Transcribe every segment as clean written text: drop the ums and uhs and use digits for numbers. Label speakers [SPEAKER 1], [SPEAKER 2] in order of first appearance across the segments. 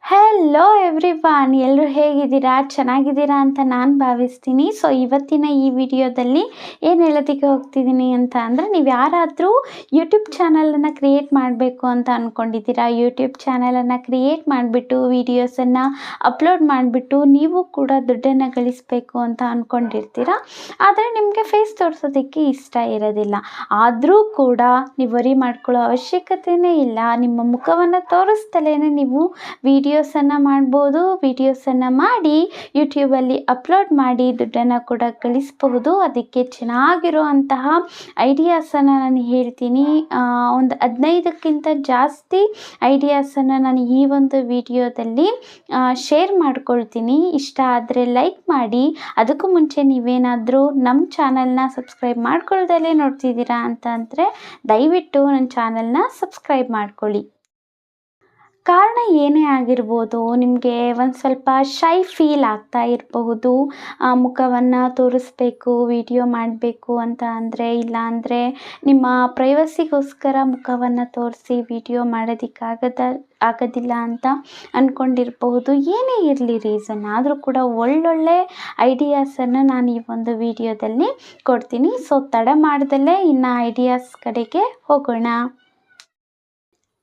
[SPEAKER 1] Hello everyone, ಎಲ್ಲರೂ ಹೇಗಿದ್ದೀರಾ? ಚೆನ್ನಾಗಿದ್ದೀರಾ ಅಂತ ನಾನು ಭಾವಿಸ್ತೀನಿ. ಸೊ ಇವತ್ತಿನ ಈ ವಿಡಿಯೋದಲ್ಲಿ ಏನು ಹೇಳೋದಕ್ಕೆ ಹೋಗ್ತಿದ್ದೀನಿ ಅಂತ ಅಂದರೆ, ನೀವು ಯಾರಾದರೂ ಯೂಟ್ಯೂಬ್ ಚಾನಲನ್ನು ಕ್ರಿಯೇಟ್ ಮಾಡಬೇಕು ಅಂತ ಅಂದ್ಕೊಂಡಿದ್ದೀರಾ. ಯೂಟ್ಯೂಬ್ ಚಾನಲನ್ನು ಕ್ರಿಯೇಟ್ ಮಾಡಿಬಿಟ್ಟು ವೀಡಿಯೋಸನ್ನು ಅಪ್ಲೋಡ್ ಮಾಡಿಬಿಟ್ಟು ನೀವು ಕೂಡ ದುಡ್ಡನ್ನು ಗಳಿಸಬೇಕು ಅಂತ ಅಂದ್ಕೊಂಡಿರ್ತೀರ. ಆದರೆ ನಿಮಗೆ ಫೇಸ್ ತೋರಿಸೋದಕ್ಕೆ ಇಷ್ಟ ಇರೋದಿಲ್ಲ. ಆದರೂ ಕೂಡ ನೀವು ವರಿ ಮಾಡ್ಕೊಳ್ಳೋ ಅವಶ್ಯಕತೆಯೇ ಇಲ್ಲ. ನಿಮ್ಮ ಮುಖವನ್ನು ತೋರಿಸ್ತಲೇ ನೀವು ವಿಡಿಯೋಸನ್ನು ಮಾಡ್ಬೋದು. ವಿಡಿಯೋಸನ್ನು ಮಾಡಿ ಯೂಟ್ಯೂಬಲ್ಲಿ ಅಪ್ಲೋಡ್ ಮಾಡಿ ದುಡ್ಡನ್ನು ಕೂಡ ಗಳಿಸಬಹುದು. ಅದಕ್ಕೆ ಚೆನ್ನಾಗಿರುವಂತಹ ಐಡಿಯಾಸನ್ನು ನಾನು ಹೇಳ್ತೀನಿ. ಒಂದು 15ಕ್ಕಿಂತ ಜಾಸ್ತಿ ಐಡಿಯಾಸನ್ನು ನಾನು ಈ ಒಂದು ವಿಡಿಯೋದಲ್ಲಿ ಶೇರ್ ಮಾಡ್ಕೊಳ್ತೀನಿ. ಇಷ್ಟ ಆದರೆ ಲೈಕ್ ಮಾಡಿ. ಅದಕ್ಕೂ ಮುಂಚೆ ನೀವೇನಾದರೂ ನಮ್ಮ ಚಾನಲ್ನ ಸಬ್ಸ್ಕ್ರೈಬ್ ಮಾಡ್ಕೊಳ್ದಲೇ ನೋಡ್ತಿದ್ದೀರಾ ಅಂತ ಅಂದರೆ ದಯವಿಟ್ಟು ನನ್ನ ಚಾನಲ್ನ ಸಬ್ಸ್ಕ್ರೈಬ್ ಮಾಡ್ಕೊಳ್ಳಿ. ಕಾರಣ ಏನೇ ಆಗಿರ್ಬೋದು, ನಿಮಗೆ ಒಂದು ಸ್ವಲ್ಪ ಶೈ ಫೀಲ್ ಆಗ್ತಾ ಇರಬಹುದು. ಮುಖವನ್ನು ತೋರಿಸ್ಬೇಕು, ವಿಡಿಯೋ ಮಾಡಬೇಕು ಅಂತ ಅಂದರೆ, ಇಲ್ಲ ಅಂದರೆ ನಿಮ್ಮ ಪ್ರೈವಸಿಗೋಸ್ಕರ ಮುಖವನ್ನು ತೋರಿಸಿ ವಿಡಿಯೋ ಆಗೋದಿಲ್ಲ ಅಂತ ಅಂದ್ಕೊಂಡಿರಬಹುದು. ಏನೇ ಇರಲಿ ರೀಸನ್, ಆದರೂ ಕೂಡ ಒಳ್ಳೊಳ್ಳೆ ಐಡಿಯಾಸನ್ನು ನಾನು ಈ ಒಂದು ವಿಡಿಯೋದಲ್ಲಿ ಕೊಡ್ತೀನಿ. ಸೊ ತಡ ಮಾಡ್ದಲೇ ಇನ್ನು ಐಡಿಯಾಸ್ ಕಡೆಗೆ ಹೋಗೋಣ.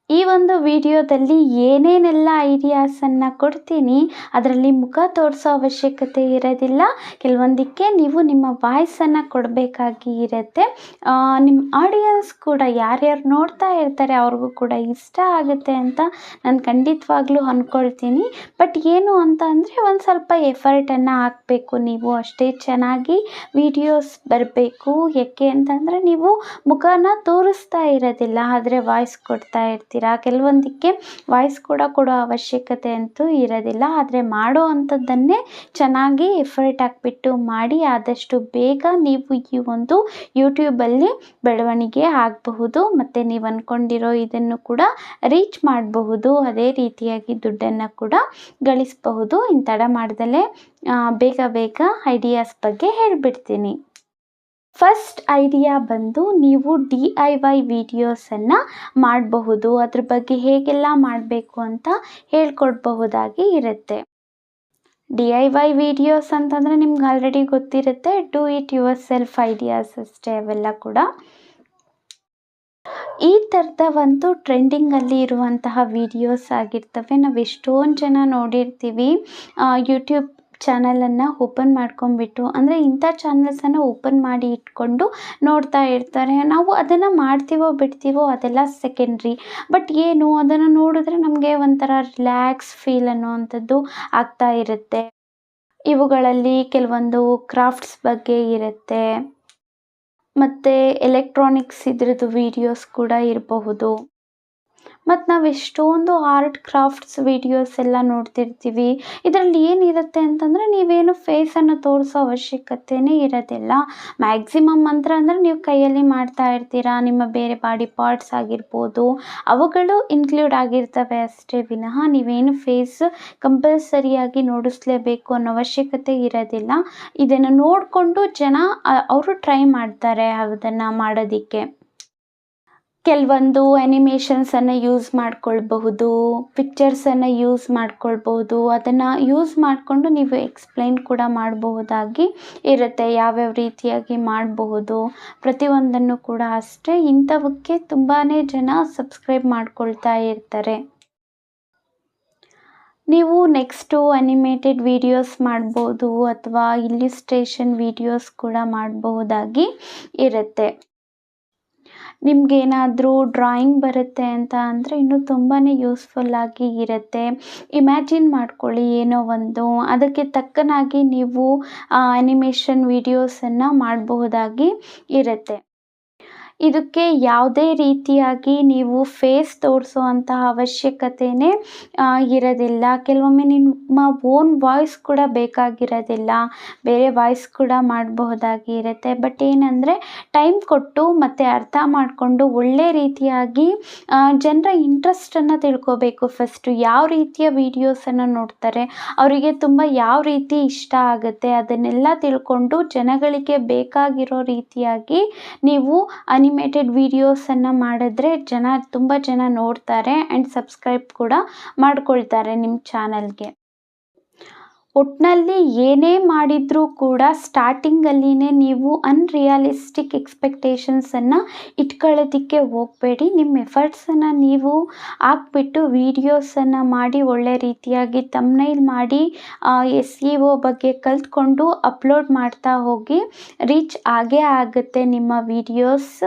[SPEAKER 1] ಈ ಒಂದು ವಿಡಿಯೋದಲ್ಲಿ ಏನೇನೆಲ್ಲ ಐಡಿಯಾಸನ್ನು ಕೊಡ್ತೀನಿ ಅದರಲ್ಲಿ ಮುಖ ತೋರಿಸೋ ಅವಶ್ಯಕತೆ ಇರೋದಿಲ್ಲ. ಕೆಲವೊಂದಕ್ಕೆ ನೀವು ನಿಮ್ಮ ವಾಯ್ಸನ್ನು ಕೊಡಬೇಕಾಗಿ ಇರುತ್ತೆ. ನಿಮ್ಮ ಆಡಿಯನ್ಸ್ ಕೂಡ ಯಾರ್ಯಾರು ನೋಡ್ತಾ ಇರ್ತಾರೆ ಅವ್ರಿಗೂ ಕೂಡ ಇಷ್ಟ ಆಗುತ್ತೆ ಅಂತ ನಾನು ಖಂಡಿತವಾಗ್ಲೂ ಅಂದ್ಕೊಳ್ತೀನಿ. ಬಟ್ ಏನು ಅಂತ ಅಂದರೆ, ಒಂದು ಸ್ವಲ್ಪ ಎಫರ್ಟನ್ನು ಹಾಕಬೇಕು. ನೀವು ಅಷ್ಟೇ ಚೆನ್ನಾಗಿ ವಿಡಿಯೋಸ್ ಬರಬೇಕು. ಯಾಕೆ ಅಂತಂದರೆ, ನೀವು ಮುಖನ ತೋರಿಸ್ತಾ ಇರೋದಿಲ್ಲ, ಆದರೆ ವಾಯ್ಸ್ ಕೊಡ್ತಾ ಇರ್ತೀರ. ಕೆಲವೊಂದಕ್ಕೆ ವಾಯ್ಸ್ ಕೂಡ ಕೊಡೋ ಅವಶ್ಯಕತೆ ಅಂತೂ ಇರೋದಿಲ್ಲ. ಆದರೆ ಮಾಡೋ ಅಂಥದ್ದನ್ನೇ ಚೆನ್ನಾಗಿ ಎಫರ್ಟ್ ಹಾಕ್ಬಿಟ್ಟು ಮಾಡಿ. ಆದಷ್ಟು ಬೇಗ ನೀವು ಈ ಒಂದು ಯೂಟ್ಯೂಬಲ್ಲಿ ಬೆಳವಣಿಗೆ ಆಗಬಹುದು. ಮತ್ತು ನೀವು ಅಂದ್ಕೊಂಡಿರೋ ಇದನ್ನು ಕೂಡ ರೀಚ್ ಮಾಡಬಹುದು. ಅದೇ ರೀತಿಯಾಗಿ ದುಡ್ಡನ್ನು ಕೂಡ ಗಳಿಸಬಹುದು. ಇನ್ನು ತಡ ಮಾಡ್ದಲೇ ಬೇಗ ಐಡಿಯಾಸ್ ಬಗ್ಗೆ ಹೇಳಿಬಿಡ್ತೀನಿ. ಫಸ್ಟ್ ಐಡಿಯಾ ಬಂದು, ನೀವು DIY ವಿಡಿಯೋಸನ್ನು ಮಾಡಬಹುದು. ಅದ್ರ ಬಗ್ಗೆ ಹೇಗೆಲ್ಲ ಮಾಡಬೇಕು ಅಂತ ಹೇಳ್ಕೊಡ್ಬಹುದಾಗಿ ಇರುತ್ತೆ. DIY ವಿಡಿಯೋಸ್ ಅಂತಂದರೆ ನಿಮ್ಗೆ ಆಲ್ರೆಡಿ ಗೊತ್ತಿರುತ್ತೆ. Do it your self ideas ಅಷ್ಟೇ ಅವೆಲ್ಲ ಕೂಡ. ಈ ಥರದ ಒಂದು ಟ್ರೆಂಡಿಂಗಲ್ಲಿ ಇರುವಂತಹ ವಿಡಿಯೋಸ್ ಆಗಿರ್ತವೆ. ನಾವು ಎಷ್ಟೊಂದು ಜನ ನೋಡಿರ್ತೀವಿ, ಯೂಟ್ಯೂಬ್ ಚಾನಲನ್ನು ಓಪನ್ ಮಾಡ್ಕೊಂಡ್ಬಿಟ್ಟು, ಅಂದರೆ ಇಂಥ ಚಾನಲ್ಸನ್ನು ಓಪನ್ ಮಾಡಿ ಇಟ್ಕೊಂಡು ನೋಡ್ತಾ ಇರ್ತಾರೆ. ನಾವು ಅದನ್ನು ಮಾಡ್ತೀವೋ ಬಿಡ್ತೀವೋ ಅದೆಲ್ಲ ಸೆಕೆಂಡ್ರಿ. ಬಟ್ ಏನು, ಅದನ್ನು ನೋಡಿದ್ರೆ ನಮಗೆ ಒಂಥರ ರಿಲ್ಯಾಕ್ಸ್ ಫೀಲ್ ಅನ್ನುವಂಥದ್ದು ಆಗ್ತಾ ಇರುತ್ತೆ. ಇವುಗಳಲ್ಲಿ ಕೆಲವೊಂದು ಕ್ರಾಫ್ಟ್ಸ್ ಬಗ್ಗೆ ಇರುತ್ತೆ, ಮತ್ತು ಎಲೆಕ್ಟ್ರಾನಿಕ್ಸ್ ಇದ್ರದ್ದು ವಿಡಿಯೋಸ್ ಕೂಡ ಇರಬಹುದು. ಮತ್ತು ನಾವು ಎಷ್ಟೊಂದು ಆರ್ಟ್ ಕ್ರಾಫ್ಟ್ಸ್ ವಿಡಿಯೋಸ್ ಎಲ್ಲ ನೋಡ್ತಿರ್ತೀವಿ. ಇದರಲ್ಲಿ ಏನಿರುತ್ತೆ ಅಂತಂದರೆ, ನೀವೇನು ಫೇಸನ್ನು ತೋರಿಸೋ ಅವಶ್ಯಕತೆಯೇ ಇರೋದಿಲ್ಲ. ಮ್ಯಾಕ್ಸಿಮಮ್ ಅಂದರೆ ನೀವು ಕೈಯಲ್ಲಿ ಮಾಡ್ತಾ ಇರ್ತೀರಾ, ನಿಮ್ಮ ಬೇರೆ ಬಾಡಿ ಪಾರ್ಟ್ಸ್ ಆಗಿರ್ಬೋದು ಅವುಗಳು ಇನ್ಕ್ಲೂಡ್ ಆಗಿರ್ತವೆ ಅಷ್ಟೇ ವಿನಃ ನೀವೇನು ಫೇಸ್ ಕಂಪಲ್ಸರಿಯಾಗಿ ನೋಡಿಸ್ಲೇಬೇಕು ಅನ್ನೋ ಅವಶ್ಯಕತೆ ಇರೋದಿಲ್ಲ. ಇದನ್ನು ನೋಡಿಕೊಂಡು ಜನ ಅವರು ಟ್ರೈ ಮಾಡ್ತಾರೆ ಅದನ್ನು ಮಾಡೋದಕ್ಕೆ. ಕೆಲವೊಂದು ಆ್ಯನಿಮೇಷನ್ಸನ್ನು ಯೂಸ್ ಮಾಡ್ಕೊಳ್ಬಹುದು, ಪಿಕ್ಚರ್ಸನ್ನು ಯೂಸ್ ಮಾಡ್ಕೊಳ್ಬಹುದು. ಅದನ್ನು ಯೂಸ್ ಮಾಡಿಕೊಂಡು ನೀವು ಎಕ್ಸ್ಪ್ಲೈನ್ ಕೂಡ ಮಾಡಬಹುದಾಗಿ ಇರುತ್ತೆ. ಯಾವ್ಯಾವ ರೀತಿಯಾಗಿ ಮಾಡಬಹುದು ಪ್ರತಿಯೊಂದನ್ನು ಕೂಡ ಅಷ್ಟೇ. ಇಂಥವಕ್ಕೆ ತುಂಬಾ ಜನ ಸಬ್ಸ್ಕ್ರೈಬ್ ಮಾಡ್ಕೊಳ್ತಾ ಇರ್ತಾರೆ. ನೀವು ನೆಕ್ಸ್ಟು ಅನಿಮೇಟೆಡ್ ವಿಡಿಯೋಸ್ ಮಾಡ್ಬೋದು, ಅಥವಾ ಇಲ್ಲಿಸ್ಟ್ರೇಷನ್ ವಿಡಿಯೋಸ್ ಕೂಡ ಮಾಡಬಹುದಾಗಿ ಇರುತ್ತೆ. ನಿಮಗೇನಾದರೂ ಡ್ರಾಯಿಂಗ್ ಬರುತ್ತೆ ಅಂತ ಅಂದರೆ ಇನ್ನೂ ತುಂಬಾ ಯೂಸ್ಫುಲ್ಲಾಗಿ ಇರುತ್ತೆ. ಇಮ್ಯಾಜಿನ್ ಮಾಡ್ಕೊಳ್ಳಿ, ಏನೋ ಒಂದು ಅದಕ್ಕೆ ತಕ್ಕನಾಗಿ ನೀವು ಆ್ಯನಿಮೇಷನ್ ವಿಡಿಯೋಸನ್ನು ಮಾಡಬಹುದಾಗಿ ಇರುತ್ತೆ. ಇದಕ್ಕೆ ಯಾವುದೇ ರೀತಿಯಾಗಿ ನೀವು ಫೇಸ್ ತೋರಿಸುವಂತಹ ಅವಶ್ಯಕತೆಯೇ ಇರೋದಿಲ್ಲ. ಕೆಲವೊಮ್ಮೆ ನಿಮ್ಮ ಓನ್ ವಾಯ್ಸ್ ಕೂಡ ಬೇಕಾಗಿರೋದಿಲ್ಲ, ಬೇರೆ ವಾಯ್ಸ್ ಕೂಡ ಮಾಡಬಹುದಾಗಿ ಇರುತ್ತೆ. ಬಟ್ ಏನಂದರೆ, ಟೈಮ್ ಕೊಟ್ಟು ಮತ್ತು ಅರ್ಥ ಮಾಡಿಕೊಂಡು ಒಳ್ಳೆ ರೀತಿಯಾಗಿ ಜನರ ಇಂಟ್ರೆಸ್ಟನ್ನು ತಿಳ್ಕೋಬೇಕು. ಫಸ್ಟು ಯಾವ ರೀತಿಯ ವೀಡಿಯೋಸನ್ನು ನೋಡ್ತಾರೆ, ಅವರಿಗೆ ತುಂಬ ಯಾವ ರೀತಿ ಇಷ್ಟ ಆಗುತ್ತೆ ಅದನ್ನೆಲ್ಲ ತಿಳ್ಕೊಂಡು ಜನಗಳಿಗೆ ಬೇಕಾಗಿರೋ ರೀತಿಯಾಗಿ ನೀವು ಅನಿಮೇಟೆಡ್ ವೀಡಿಯೋಸನ್ನು ಮಾಡಿದ್ರೆ ತುಂಬ ಜನ ನೋಡ್ತಾರೆ ಆ್ಯಂಡ್ ಸಬ್ಸ್ಕ್ರೈಬ್ ಕೂಡ ಮಾಡ್ಕೊಳ್ತಾರೆ ನಿಮ್ಮ ಚಾನಲ್ಗೆ. ಒಟ್ಟಿನಲ್ಲಿ ಏನೇ ಮಾಡಿದರೂ ಕೂಡ ಸ್ಟಾರ್ಟಿಂಗಲ್ಲಿನೇ ನೀವು ಅನ್ರಿಯಲಿಸ್ಟಿಕ್ ಎಕ್ಸ್ಪೆಕ್ಟೇಷನ್ಸನ್ನು ಇಟ್ಕೊಳ್ಳೋದಕ್ಕೆ ಹೋಗಬೇಡಿ. ನಿಮ್ಮ ಎಫರ್ಟ್ಸನ್ನು ನೀವು ಹಾಕ್ಬಿಟ್ಟು ವೀಡಿಯೋಸನ್ನು ಮಾಡಿ ಒಳ್ಳೆ ರೀತಿಯಾಗಿ ಥಂಬ್ನೈಲ್ ಮಾಡಿ SEO ಬಗ್ಗೆ ಕಲ್ತ್ಕೊಂಡು ಅಪ್ಲೋಡ್ ಮಾಡ್ತಾ ಹೋಗಿ. ರೀಚ್ ಆಗೇ ಆಗುತ್ತೆ ನಿಮ್ಮ ವೀಡಿಯೋಸ್.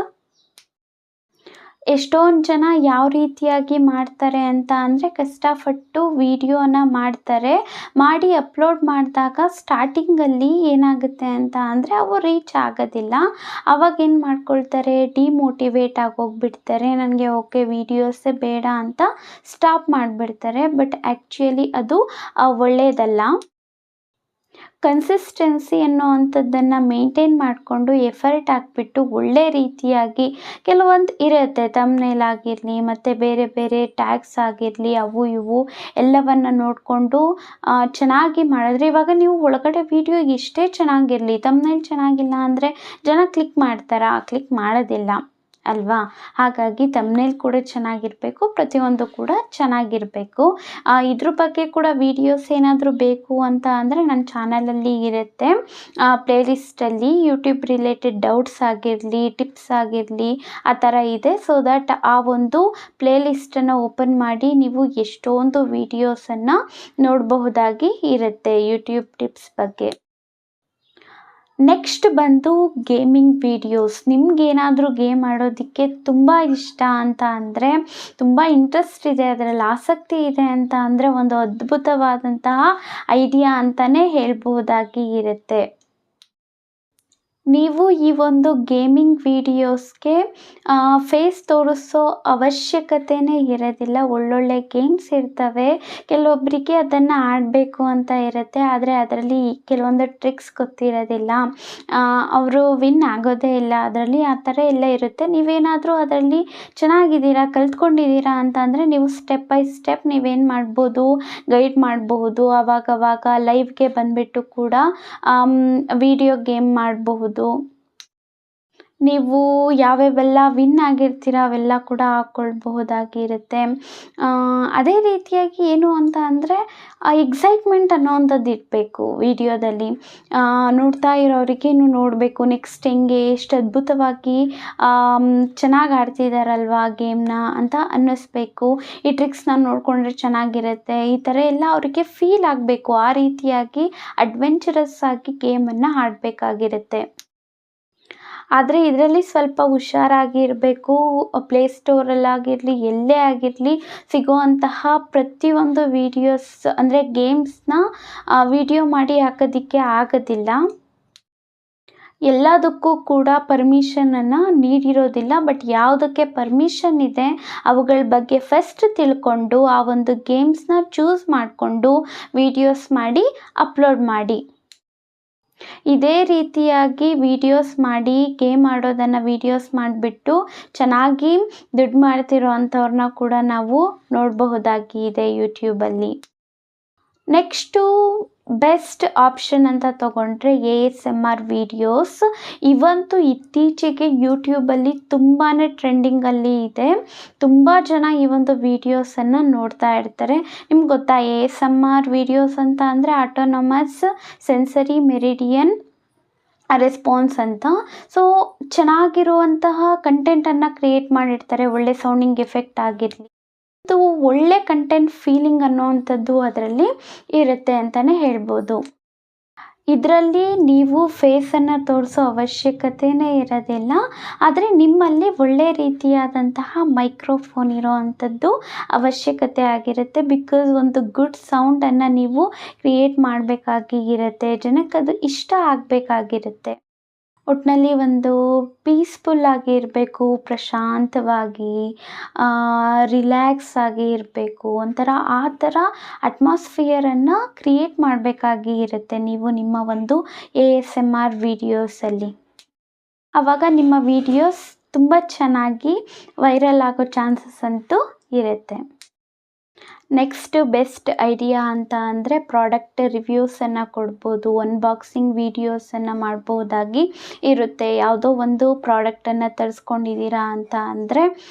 [SPEAKER 1] ಎಷ್ಟೊಂದು ಜನ ಯಾವ ರೀತಿಯಾಗಿ ಮಾಡ್ತಾರೆ ಅಂತ ಅಂದರೆ ಕಷ್ಟಪಟ್ಟು ವೀಡಿಯೋನ ಮಾಡಿ ಅಪ್ಲೋಡ್ ಮಾಡಿದಾಗ ಸ್ಟಾರ್ಟಿಂಗಲ್ಲಿ ಏನಾಗುತ್ತೆ ಅಂತ ಅಂದರೆ ಅವು ರೀಚ್ ಆಗೋದಿಲ್ಲ. ಅವಾಗ ಏನು ಮಾಡ್ಕೊಳ್ತಾರೆ, ಡಿಮೋಟಿವೇಟ್ ಆಗೋಗ್ಬಿಡ್ತಾರೆ. ನನಗೆ ಓಕೆ ವೀಡಿಯೋಸೇ ಬೇಡ ಅಂತ ಸ್ಟಾಪ್ ಮಾಡಿಬಿಡ್ತಾರೆ. ಬಟ್ ಆ್ಯಕ್ಚುಲಿ ಅದು ಒಳ್ಳೆಯದಲ್ಲ. ಕನ್ಸಿಸ್ಟೆನ್ಸಿ ಅನ್ನೋವಂಥದ್ದನ್ನು ಮೇಂಟೈನ್ ಮಾಡಿಕೊಂಡು ಎಫರ್ಟ್ ಹಾಕ್ಬಿಟ್ಟು ಒಳ್ಳೆ ರೀತಿಯಾಗಿ ಕೆಲವೊಂದು ಇರುತ್ತೆ, ಥಂಬ್ನೇಲ್ ಆಗಿರಲಿ ಮತ್ತು ಬೇರೆ ಬೇರೆ ಟ್ಯಾಗ್ಸ್ ಆಗಿರಲಿ, ಅವು ಇವು ಎಲ್ಲವನ್ನು ನೋಡಿಕೊಂಡು ಚೆನ್ನಾಗಿ ಮಾಡಿದ್ರೆ, ಇವಾಗ ನೀವು ಒಳಗಡೆ ವೀಡಿಯೋ ಎಷ್ಟೇ ಚೆನ್ನಾಗಿರಲಿ ಥಂಬ್ನೇಲ್ ಚೆನ್ನಾಗಿಲ್ಲ ಅಂದರೆ ಜನ ಕ್ಲಿಕ್ ಮಾಡ್ತಾರಾ? ಕ್ಲಿಕ್ ಮಾಡೋದಿಲ್ಲ ಅಲ್ವಾ? ಹಾಗಾಗಿ ಥಂಬ್ನೇಲ್ ಕೂಡ ಚೆನ್ನಾಗಿರಬೇಕು, ಪ್ರತಿಯೊಂದು ಕೂಡ ಚೆನ್ನಾಗಿರಬೇಕು. ಇದ್ರ ಬಗ್ಗೆ ಕೂಡ ವೀಡಿಯೋಸ್ ಏನಾದರೂ ಬೇಕು ಅಂತ ಅಂದರೆ ನನ್ನ ಚಾನಲಲ್ಲಿ ಇರುತ್ತೆ. ಪ್ಲೇಲಿಸ್ಟಲ್ಲಿ ಯೂಟ್ಯೂಬ್ ರಿಲೇಟೆಡ್ ಡೌಟ್ಸ್ ಆಗಿರಲಿ, ಟಿಪ್ಸ್ ಆಗಿರಲಿ ಆ ಥರ ಇದೆ. ಸೊ ದಟ್ ಆ ಒಂದು ಪ್ಲೇಲಿಸ್ಟನ್ನು ಓಪನ್ ಮಾಡಿ ನೀವು ಎಷ್ಟೊಂದು ವೀಡಿಯೋಸನ್ನು ನೋಡಬಹುದಾಗಿ ಇರುತ್ತೆ ಯೂಟ್ಯೂಬ್ ಟಿಪ್ಸ್ ಬಗ್ಗೆ. ನೆಕ್ಸ್ಟ್ ಬಂದು ಗೇಮಿಂಗ್ ವೀಡಿಯೋಸ್. ನಿಮಗೇನಾದರೂ ಗೇಮ್ ಆಡೋದಕ್ಕೆ ತುಂಬ ಇಷ್ಟ ಅಂತ ಅಂದರೆ, ತುಂಬ ಇಂಟ್ರೆಸ್ಟ್ ಇದೆ, ಅದರಲ್ಲಿ ಆಸಕ್ತಿ ಇದೆ ಅಂತ ಅಂದರೆ ಒಂದು ಅದ್ಭುತವಾದಂತಹ ಐಡಿಯಾ ಅಂತಲೇ ಹೇಳ್ಬೋದಾಗಿ ಇರುತ್ತೆ. ನೀವು ಈ ಒಂದು ಗೇಮಿಂಗ್ ವೀಡಿಯೋಸ್ಗೆ ಫೇಸ್ ತೋರಿಸೋ ಅವಶ್ಯಕತೆಯೇ ಇರೋದಿಲ್ಲ. ಒಳ್ಳೊಳ್ಳೆ ಗೇಮ್ಸ್ ಇರ್ತವೆ, ಕೆಲವೊಬ್ಬರಿಗೆ ಅದನ್ನು ಆಡಬೇಕು ಅಂತ ಇರುತ್ತೆ, ಆದರೆ ಅದರಲ್ಲಿ ಕೆಲವೊಂದು ಟ್ರಿಕ್ಸ್ ಗೊತ್ತಿರೋದಿಲ್ಲ, ಅವರು ವಿನ್ ಆಗೋದೇ ಇಲ್ಲ ಅದರಲ್ಲಿ, ಆ ಥರ ಎಲ್ಲ ಇರುತ್ತೆ. ನೀವೇನಾದರೂ ಅದರಲ್ಲಿ ಚೆನ್ನಾಗಿದ್ದೀರಾ, ಕಲ್ತ್ಕೊಂಡಿದ್ದೀರಾ ಅಂತ ಅಂದರೆ ನೀವು ಸ್ಟೆಪ್ ಬೈ ಸ್ಟೆಪ್ ನೀವೇನು ಮಾಡ್ಬೋದು, ಗೈಡ್ ಮಾಡಬಹುದು. ಆವಾಗವಾಗ ಲೈವ್ಗೆ ಬಂದುಬಿಟ್ಟು ಕೂಡ ವಿಡಿಯೋ ಗೇಮ್ ಮಾಡಬಹುದು. ನೀವು ಯಾವ್ಯಾವೆಲ್ಲ ವಿನ್ ಆಗಿರ್ತೀರ ಅವೆಲ್ಲ ಕೂಡ ಹಾಕ್ಕೊಳ್ಬಹುದಾಗಿರುತ್ತೆ. ಅದೇ ರೀತಿಯಾಗಿ ಏನು ಅಂತ ಅಂದರೆ ಎಕ್ಸೈಟ್ಮೆಂಟ್ ಅನ್ನೋವಂಥದ್ದು ಇರಬೇಕು ವೀಡಿಯೋದಲ್ಲಿ. ನೋಡ್ತಾ ಇರೋರಿಗೇನು ನೋಡಬೇಕು, ನೆಕ್ಸ್ಟ್ ಹೆಂಗೆ ಎಷ್ಟು ಅದ್ಭುತವಾಗಿ ಚೆನ್ನಾಗಿ ಆಡ್ತಿದ್ದಾರಲ್ವ ಗೇಮ್ನ ಅಂತ ಅನ್ನಿಸ್ಬೇಕು. ಈ ಟ್ರಿಕ್ಸ್ನ ನೋಡಿಕೊಂಡ್ರೆ ಚೆನ್ನಾಗಿರುತ್ತೆ, ಈ ಥರ ಎಲ್ಲ ಅವರಿಗೆ ಫೀಲ್ ಆಗಬೇಕು. ಆ ರೀತಿಯಾಗಿ ಅಡ್ವೆಂಚರಸ್ ಆಗಿ ಗೇಮನ್ನು ಆಡಬೇಕಾಗಿರುತ್ತೆ. ಆದರೆ ಇದರಲ್ಲಿ ಸ್ವಲ್ಪ ಹುಷಾರಾಗಿ ಇರಬೇಕು. ಪ್ಲೇಸ್ಟೋರಲ್ಲಾಗಿರಲಿ ಎಲ್ಲೇ ಆಗಿರಲಿ ಸಿಗುವಂತಹ ಪ್ರತಿಯೊಂದು ವೀಡಿಯೋಸ್ ಅಂದರೆ ಗೇಮ್ಸ್ನ ವಿಡಿಯೋ ಮಾಡಿ ಹಾಕೋದಕ್ಕೆ ಆಗೋದಿಲ್ಲ. ಎಲ್ಲದಕ್ಕೂ ಕೂಡ ಪರ್ಮಿಷನನ್ನು ನೀಡಿರೋದಿಲ್ಲ. ಬಟ್ ಯಾವುದಕ್ಕೆ ಪರ್ಮಿಷನ್ ಇದೆ ಅವುಗಳ ಬಗ್ಗೆ ಫಸ್ಟ್ ತಿಳ್ಕೊಂಡು ಆ ಒಂದು ಗೇಮ್ಸ್ನ ಚೂಸ್ ಮಾಡಿಕೊಂಡು ವೀಡಿಯೋಸ್ ಮಾಡಿ ಅಪ್ಲೋಡ್ ಮಾಡಿ. ಇದೇ ರೀತಿಯಾಗಿ ವೀಡಿಯೋಸ್ ಮಾಡಿ ಗೇಮ್ ಆಡೋದನ್ನು ವೀಡಿಯೋಸ್ ಮಾಡಿಬಿಟ್ಟು ಚೆನ್ನಾಗಿ ದುಡ್ಡು ಮಾಡ್ತಿರೋ ಅಂಥವ್ರನ್ನ ಕೂಡ ನಾವು ನೋಡಬಹುದಾಗಿದೆ ಯೂಟ್ಯೂಬಲ್ಲಿ. ನೆಕ್ಸ್ಟು ಬೆಸ್ಟ್ ಆಪ್ಷನ್ ಅಂತ ತಗೊಂಡ್ರೆ ASMR ವೀಡಿಯೋಸ್. ಇವಂತೂ ಇತ್ತೀಚೆಗೆ ಯೂಟ್ಯೂಬಲ್ಲಿ ತುಂಬಾ ಟ್ರೆಂಡಿಂಗಲ್ಲಿ ಇದೆ. ತುಂಬ ಜನ ಈ ಒಂದು ವೀಡಿಯೋಸನ್ನು ನೋಡ್ತಾ ಇರ್ತಾರೆ. ನಿಮ್ಗೆ ಗೊತ್ತಾ ASMR ವೀಡಿಯೋಸ್ ಅಂತ ಅಂದರೆ ಆಟೋನಮಸ್ ಸೆನ್ಸರಿ ಮೆರಿಡಿಯನ್ ರೆಸ್ಪಾನ್ಸ್ ಅಂತ. ಸೊ ಚೆನ್ನಾಗಿರುವಂತಹ ಕಂಟೆಂಟನ್ನು ಕ್ರಿಯೇಟ್ ಮಾಡಿರ್ತಾರೆ, ಒಳ್ಳೆ ಸೌಂಡಿಂಗ್ ಎಫೆಕ್ಟ್ ಆಗಿರಲಿ, ಇದು ಒಳ್ಳೆ ಕಂಟೆಂಟ್ ಫೀಲಿಂಗ್ ಅನ್ನೋವಂಥದ್ದು ಅದರಲ್ಲಿ ಇರುತ್ತೆ ಅಂತಲೇ ಹೇಳ್ಬೋದು. ಇದರಲ್ಲಿ ನೀವು ಫೇಸನ್ನು ತೋರಿಸೋ ಅವಶ್ಯಕತೆಯೇ ಇರೋದಿಲ್ಲ, ಆದರೆ ನಿಮ್ಮಲ್ಲಿ ಒಳ್ಳೆ ರೀತಿಯಾದಂತಹ ಮೈಕ್ರೋಫೋನ್ ಇರೋ ಅಂಥದ್ದು ಅವಶ್ಯಕತೆ ಆಗಿರುತ್ತೆ. ಬಿಕಾಸ್ ಒಂದು ಗುಡ್ ಸೌಂಡನ್ನು ನೀವು ಕ್ರಿಯೇಟ್ ಮಾಡಬೇಕಾಗಿ ಇರುತ್ತೆ, ಜನಕ್ಕೆ ಅದು ಇಷ್ಟ ಆಗಬೇಕಾಗಿರುತ್ತೆ. ಒಟ್ಟಿನಲ್ಲಿ ಒಂದು ಪೀಸ್ಫುಲ್ ಆಗಿ ಇರಬೇಕು, ಪ್ರಶಾಂತವಾಗಿ ರಿಲ್ಯಾಕ್ಸ್ ಆಗಿ ಇರಬೇಕು, ಒಂಥರ ಆ ಥರ ಅಟ್ಮಾಸ್ಫಿಯರನ್ನು ಕ್ರಿಯೇಟ್ ಮಾಡಬೇಕಾಗಿ ಇರುತ್ತೆ ನೀವು ನಿಮ್ಮ ಒಂದು ASMR ವೀಡಿಯೋಸಲ್ಲಿ. ಆವಾಗ ನಿಮ್ಮ ವೀಡಿಯೋಸ್ ತುಂಬ ಚೆನ್ನಾಗಿ ವೈರಲ್ ಆಗೋ ಚಾನ್ಸಸ್ ಅಂತೂ ಇರುತ್ತೆ. ನೆಕ್ಸ್ಟ್ ಬೆಸ್ಟ್ ಐಡಿಯಾ ಅಂತ ಅಂದರೆ ಪ್ರಾಡಕ್ಟ್ ರಿವ್ಯೂಸನ್ನು ಕೊಡ್ಬೋದು, ಅನ್ಬಾಕ್ಸಿಂಗ್ ವೀಡಿಯೋಸನ್ನು ಮಾಡ್ಬೋದಾಗಿ ಇರುತ್ತೆ. ಯಾವುದೋ ಒಂದು ಪ್ರಾಡಕ್ಟನ್ನು ತರಿಸ್ಕೊಂಡಿದ್ದೀರಾ ಅಂತ ಅಂದರೆ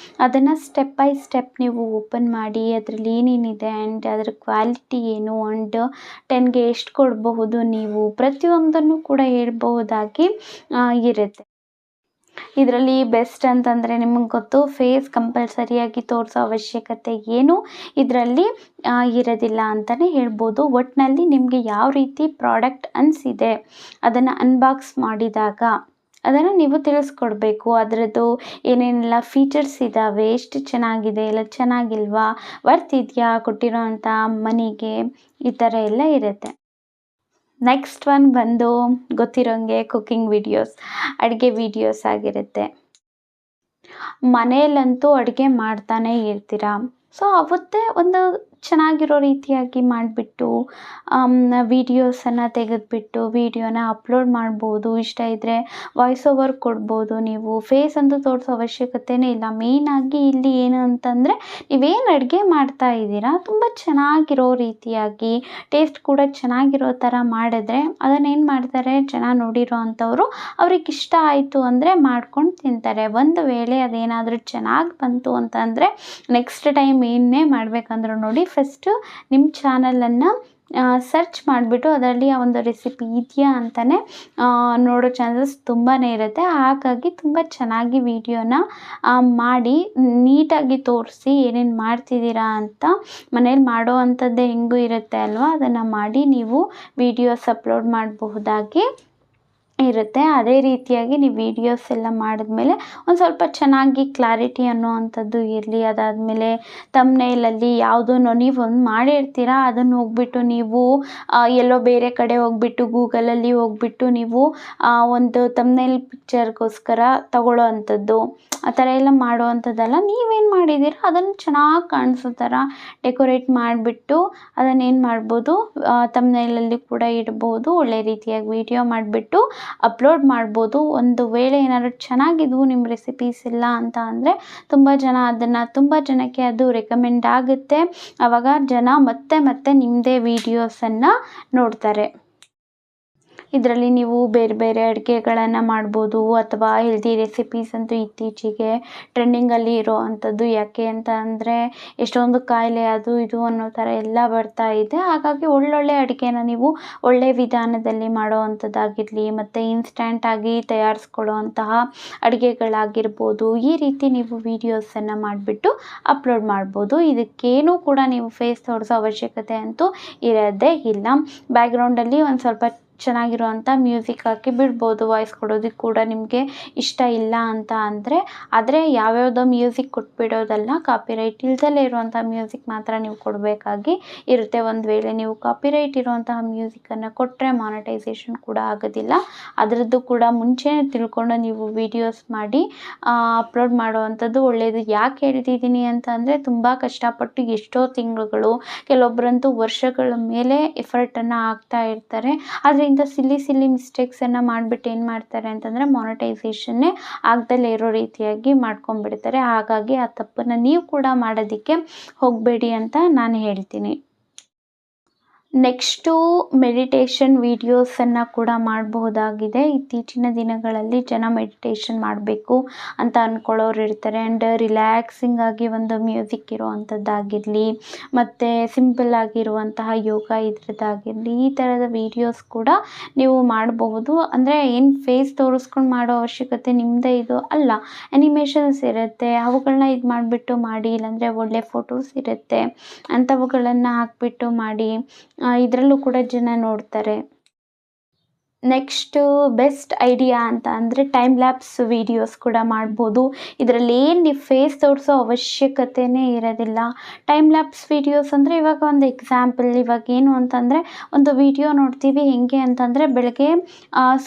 [SPEAKER 1] ಅದನ್ನು ಸ್ಟೆಪ್ ಬೈ ಸ್ಟೆಪ್ ನೀವು ಓಪನ್ ಮಾಡಿ ಅದರಲ್ಲಿ ಏನೇನಿದೆ ಆ್ಯಂಡ್ ಅದರ ಕ್ವಾಲಿಟಿ ಏನು ಆ್ಯಂಡ್ 10ಗೆ ಎಷ್ಟು ಕೊಡಬಹುದು, ನೀವು ಪ್ರತಿಯೊಂದನ್ನು ಕೂಡ ಹೇಳ್ಬಹುದಾಗಿ ಇರುತ್ತೆ. ಇದರಲ್ಲಿ ಬೆಸ್ಟ್ ಅಂತಂದರೆ ನಿಮಗೆ ಗೊತ್ತು, ಫೇಸ್ ಕಂಪಲ್ಸರಿಯಾಗಿ ತೋರಿಸೋ ಅವಶ್ಯಕತೆ ಏನು ಇದರಲ್ಲಿ ಇರೋದಿಲ್ಲ ಅಂತಲೇ ಹೇಳ್ಬೋದು. ಒಟ್ಟಿನಲ್ಲಿ ನಿಮಗೆ ಯಾವ ರೀತಿ ಪ್ರಾಡಕ್ಟ್ ಅನಿಸಿದೆ ಅದನ್ನು ಅನ್ಬಾಕ್ಸ್ ಮಾಡಿದಾಗ ಅದನ್ನು ನೀವು ತಿಳಿಸ್ಕೊಡ್ಬೇಕು. ಅದರದ್ದು ಏನೇನೆಲ್ಲ ಫೀಚರ್ಸ್ ಇದ್ದಾವೆ, ಎಷ್ಟು ಚೆನ್ನಾಗಿದೆ, ಇಲ್ಲ ಚೆನ್ನಾಗಿಲ್ವಾ, ವರ್ತ್ ಇದೆಯಾ ಕೊಟ್ಟಿರೋ ಅಂಥ ಮನಿಗೆ, ಈ ಥರ ಎಲ್ಲ ಇರುತ್ತೆ. ನೆಕ್ಸ್ಟ್ ಒನ್ ಬಂದು ಗೊತ್ತಿರೋಂಗೆ ಕುಕ್ಕಿಂಗ್ ವಿಡಿಯೋಸ್, ಅಡುಗೆ ವಿಡಿಯೋಸ್ ಆಗಿರುತ್ತೆ. ಮನೆಯಲ್ಲಂತೂ ಅಡುಗೆ ಮಾಡ್ತಾನೇ ಇರ್ತೀರ. ಸೊ ಅವತ್ತೇ ಒಂದು ಚೆನ್ನಾಗಿರೋ ರೀತಿಯಾಗಿ ಮಾಡಿಬಿಟ್ಟು ವೀಡಿಯೋಸನ್ನು ತೆಗೆದುಬಿಟ್ಟು ವೀಡಿಯೋನ ಅಪ್ಲೋಡ್ ಮಾಡ್ಬೋದು. ಇಷ್ಟ ಇದ್ದರೆ ವಾಯ್ಸ್ ಓವರ್ ಕೊಡ್ಬೋದು. ನೀವು ಫೇಸ್ ಅಂತೂ ತೋರಿಸೋ ಅವಶ್ಯಕತೆಯೇ ಇಲ್ಲ. ಮೇಯ್ನಾಗಿ ಇಲ್ಲಿ ಏನು ಅಂತಂದರೆ ನೀವೇನು ಅಡುಗೆ ಮಾಡ್ತಾ ಇದ್ದೀರಾ ತುಂಬ ಚೆನ್ನಾಗಿರೋ ರೀತಿಯಾಗಿ ಟೇಸ್ಟ್ ಕೂಡ ಚೆನ್ನಾಗಿರೋ ಥರ ಮಾಡಿದ್ರೆ ಅದನ್ನೇನು ಮಾಡ್ತಾರೆ, ಜನ ನೋಡಿರೋ ಅಂಥವ್ರು ಅವ್ರಿಗೆ ಇಷ್ಟ ಆಯಿತು ಅಂದರೆ ಮಾಡ್ಕೊಂಡು ತಿಂತಾರೆ. ಒಂದು ವೇಳೆ ಅದೇನಾದರೂ ಚೆನ್ನಾಗಿ ಬಂತು ಅಂತಂದರೆ ನೆಕ್ಸ್ಟ್ ಟೈಮ್ ಏನೇ ಮಾಡಬೇಕಂದ್ರೂ ನೋಡಿ ಫಸ್ಟು ನಿಮ್ಮ ಚಾನಲನ್ನು ಸರ್ಚ್ ಮಾಡಿಬಿಟ್ಟು ಅದರಲ್ಲಿ ಆ ಒಂದು ರೆಸಿಪಿ ಇದೆಯಾ ಅಂತಲೇ ನೋಡೋ ಚಾನ್ಸಸ್ ತುಂಬಾ ಇರುತ್ತೆ. ಹಾಗಾಗಿ ತುಂಬ ಚೆನ್ನಾಗಿ ವಿಡಿಯೋನ ಮಾಡಿ ನೀಟಾಗಿ ತೋರಿಸಿ ಏನೇನು ಮಾಡ್ತಿದ್ದೀರಾ ಅಂತ, ಮನೇಲಿ ಮಾಡೋ ಅಂಥದ್ದೇ ಹೆಂಗೂ ಇರುತ್ತೆ ಅಲ್ವಾ, ಅದನ್ನು ಮಾಡಿ ನೀವು ವೀಡಿಯೋಸ್ ಅಪ್ಲೋಡ್ ಮಾಡಬಹುದಾಗಿ ಇರುತ್ತೆ. ಅದೇ ರೀತಿಯಾಗಿ ನೀವು ವೀಡಿಯೋಸ್ ಎಲ್ಲ ಮಾಡಿದ್ಮೇಲೆ ಒಂದು ಸ್ವಲ್ಪ ಚೆನ್ನಾಗಿ ಕ್ಲಾರಿಟಿ ಅನ್ನೋವಂಥದ್ದು ಇರಲಿ. ಅದಾದಮೇಲೆ ತಮ್ನೇಲಲ್ಲಿ ಯಾವುದನ್ನು ನೀವು ಒಂದು ಮಾಡಿರ್ತೀರ ಅದನ್ನು ಹೋಗ್ಬಿಟ್ಟು ನೀವು ಎಲ್ಲೋ ಬೇರೆ ಕಡೆ ಹೋಗ್ಬಿಟ್ಟು ಗೂಗಲಲ್ಲಿ ಹೋಗ್ಬಿಟ್ಟು ನೀವು ಒಂದು ತಮ್ನೇಲ್ ಪಿಕ್ಚರ್ಗೋಸ್ಕರ ತಗೊಳ್ಳೋ ಅಂಥದ್ದು ಆ ಥರ ಎಲ್ಲ ಮಾಡೋ ಅಂಥದ್ದಲ್ಲ. ನೀವೇನು ಮಾಡಿದ್ದೀರ ಅದನ್ನು ಚೆನ್ನಾಗಿ ಕಾಣಿಸೋ ಥರ ಡೆಕೋರೇಟ್ ಮಾಡಿಬಿಟ್ಟು ಅದನ್ನೇನು ಮಾಡ್ಬೋದು, ತಮ್ನೇಲಲ್ಲಿ ಕೂಡ ಇಡ್ಬೋದು. ಒಳ್ಳೆ ರೀತಿಯಾಗಿ ವೀಡಿಯೋ ಮಾಡಿಬಿಟ್ಟು ಅಪ್ಲೋಡ್ ಮಾಡ್ಬೋದು. ಒಂದು ವೇಳೆ ಏನಾದರೂ ಚೆನ್ನಾಗಿದ್ವು ನಿಮ್ಮ ರೆಸಿಪೀಸ್ ಎಲ್ಲ ಅಂತ ಅಂದರೆ ತುಂಬ ಜನಕ್ಕೆ ಅದು ರೆಕಮೆಂಡ್ ಆಗುತ್ತೆ. ಆವಾಗ ಜನ ಮತ್ತೆ ಮತ್ತೆ ನಿಮ್ಮದೇ ವೀಡಿಯೋಸನ್ನು ನೋಡ್ತಾರೆ. ಇದರಲ್ಲಿ ನೀವು ಬೇರೆ ಬೇರೆ ಅಡುಗೆಗಳನ್ನು ಮಾಡ್ಬೋದು ಅಥವಾ ಹೆಲ್ದಿ ರೆಸಿಪೀಸ್ ಅಂತೂ ಇತ್ತೀಚೆಗೆ ಟ್ರೆಂಡಿಂಗಲ್ಲಿ ಇರೋ ಅಂಥದ್ದು. ಯಾಕೆ ಅಂತ ಅಂದರೆ ಎಷ್ಟೊಂದು ಕಾಯಿಲೆ ಅದು ಇದು ಅನ್ನೋ ಥರ ಎಲ್ಲ ಬರ್ತಾ ಇದೆ. ಹಾಗಾಗಿ ಒಳ್ಳೊಳ್ಳೆ ಅಡುಗೆನ ನೀವು ಒಳ್ಳೆ ವಿಧಾನದಲ್ಲಿ ಮಾಡೋ ಅಂಥದ್ದಾಗಿರಲಿ ಮತ್ತು ಇನ್ಸ್ಟ್ಯಾಂಟಾಗಿ ತಯಾರಿಸ್ಕೊಳ್ಳೋ ಅಂತಹ ಅಡುಗೆಗಳಾಗಿರ್ಬೋದು, ಈ ರೀತಿ ನೀವು ವೀಡಿಯೋಸನ್ನು ಮಾಡಿಬಿಟ್ಟು ಅಪ್ಲೋಡ್ ಮಾಡ್ಬೋದು. ಇದಕ್ಕೇನೂ ಕೂಡ ನೀವು ಫೇಸ್ ತೋರಿಸೋ ಅವಶ್ಯಕತೆ ಅಂತೂ ಇರೋದೇ ಇಲ್ಲ. ಬ್ಯಾಕ್ಗ್ರೌಂಡಲ್ಲಿ ಒಂದು ಸ್ವಲ್ಪ ಚೆನ್ನಾಗಿರುವಂಥ ಮ್ಯೂಸಿಕ್ ಹಾಕಿ ಬಿಡ್ಬೋದು. ವಾಯ್ಸ್ ಕೊಡೋದಕ್ಕೆ ಕೂಡ ನಿಮಗೆ ಇಷ್ಟ ಇಲ್ಲ ಅಂತ ಅಂದರೆ, ಆದರೆ ಯಾವ್ಯಾವುದೋ ಮ್ಯೂಸಿಕ್ ಕೊಟ್ಬಿಡೋದಲ್ಲ, ಕಾಪಿರೈಟ್ ಇಲ್ದಲೇ ಇರುವಂಥ ಮ್ಯೂಸಿಕ್ ಮಾತ್ರ ನೀವು ಕೊಡಬೇಕಾಗಿ ಇರುತ್ತೆ. ಒಂದು ವೇಳೆ ನೀವು ಕಾಪಿರೈಟ್ ಇರುವಂತಹ ಮ್ಯೂಸಿಕನ್ನು ಕೊಟ್ಟರೆ ಮಾನಿಟೈಸೇಷನ್ ಕೂಡ ಆಗೋದಿಲ್ಲ. ಅದರದ್ದು ಕೂಡ ಮುಂಚೆನೇ ತಿಳ್ಕೊಂಡು ನೀವು ವೀಡಿಯೋಸ್ ಮಾಡಿ ಅಪ್ಲೋಡ್ ಮಾಡುವಂಥದ್ದು ಒಳ್ಳೆಯದು. ಯಾಕೆ ಹೇಳ್ತಿದ್ದೀನಿ ಅಂತ ಅಂದರೆ ತುಂಬ ಕಷ್ಟಪಟ್ಟು ಎಷ್ಟೋ ತಿಂಗಳುಗಳು, ಕೆಲವೊಬ್ಬರಂತೂ ವರ್ಷಗಳ ಮೇಲೆ ಎಫರ್ಟನ್ನು ಹಾಕ್ತಾ ಇರ್ತಾರೆ. ಆದರೆ ಇಂಥ ಸಿಲ್ಲಿ ಮಿಸ್ಟೇಕ್ಸನ್ನು ಮಾಡಿಬಿಟ್ಟು ಏನು ಮಾಡ್ತಾರೆ ಅಂತಂದರೆ ಮಾನಿಟೈಸೇಷನ್ನೇ ಆಗದಲ್ಲೇ ಇರೋ ರೀತಿಯಾಗಿ ಮಾಡ್ಕೊಂಡ್ಬಿಡ್ತಾರೆ. ಹಾಗಾಗಿ ಆ ತಪ್ಪನ್ನು ನೀವು ಕೂಡ ಮಾಡೋದಕ್ಕೆ ಹೋಗಬೇಡಿ ಅಂತ ನಾನು ಹೇಳ್ತೀನಿ. ನೆಕ್ಸ್ಟು ಮೆಡಿಟೇಷನ್ ವೀಡಿಯೋಸನ್ನು ಕೂಡ ಮಾಡಬಹುದಾಗಿದೆ. ಇತ್ತೀಚಿನ ದಿನಗಳಲ್ಲಿ ಜನ ಮೆಡಿಟೇಷನ್ ಮಾಡಬೇಕು ಅಂತ ಅಂದ್ಕೊಳ್ಳೋರು ಇರ್ತಾರೆ. ಆ್ಯಂಡ್ ರಿಲ್ಯಾಕ್ಸಿಂಗ್ ಆಗಿ ಒಂದು ಮ್ಯೂಸಿಕ್ ಇರುವಂಥದ್ದಾಗಿರಲಿ ಮತ್ತು ಸಿಂಪಲ್ ಆಗಿರುವಂತಹ ಯೋಗ ಇದ್ರದ್ದಾಗಿರಲಿ, ಈ ಥರದ ವೀಡಿಯೋಸ್ ಕೂಡ ನೀವು ಮಾಡಬಹುದು. ಅಂದರೆ ಏನು ಫೇಸ್ ತೋರಿಸ್ಕೊಂಡು ಮಾಡೋ ಅವಶ್ಯಕತೆ ನಿಮ್ಮದೇ ಇದು ಅಲ್ಲ. ಆ್ಯನಿಮೇಷನ್ಸ್ ಇರುತ್ತೆ, ಅವುಗಳನ್ನ ಇದು ಮಾಡಿಬಿಟ್ಟು ಮಾಡಿ, ಇಲ್ಲಾಂದರೆ ಒಳ್ಳೆ ಫೋಟೋಸ್ ಇರುತ್ತೆ ಅಂಥವುಗಳನ್ನು ಹಾಕಿಬಿಟ್ಟು ಮಾಡಿ, ಇದರಲ್ಲೂ ಕೂಡ ಜನ ನೋಡ್ತಾರೆ. ನೆಕ್ಸ್ಟು ಬೆಸ್ಟ್ ಐಡಿಯಾ ಅಂತ ಅಂದರೆ ಟೈಮ್ ಲ್ಯಾಪ್ಸ್ ವೀಡಿಯೋಸ್ ಕೂಡ ಮಾಡ್ಬೋದು. ಇದರಲ್ಲಿ ಏನು ನೀವು ಫೇಸ್ ತೋರಿಸೋ ಅವಶ್ಯಕತೆಯೇ ಇರೋದಿಲ್ಲ. ಟೈಮ್ ಲ್ಯಾಪ್ಸ್ ವೀಡಿಯೋಸ್ ಅಂದರೆ ಇವಾಗ ಒಂದು ಎಕ್ಸಾಂಪಲ್, ಇವಾಗ ಏನು ಅಂತಂದರೆ ಒಂದು ವಿಡಿಯೋ ನೋಡ್ತೀವಿ ಹೆಂಗೆ ಅಂತಂದರೆ ಬೆಳಗ್ಗೆ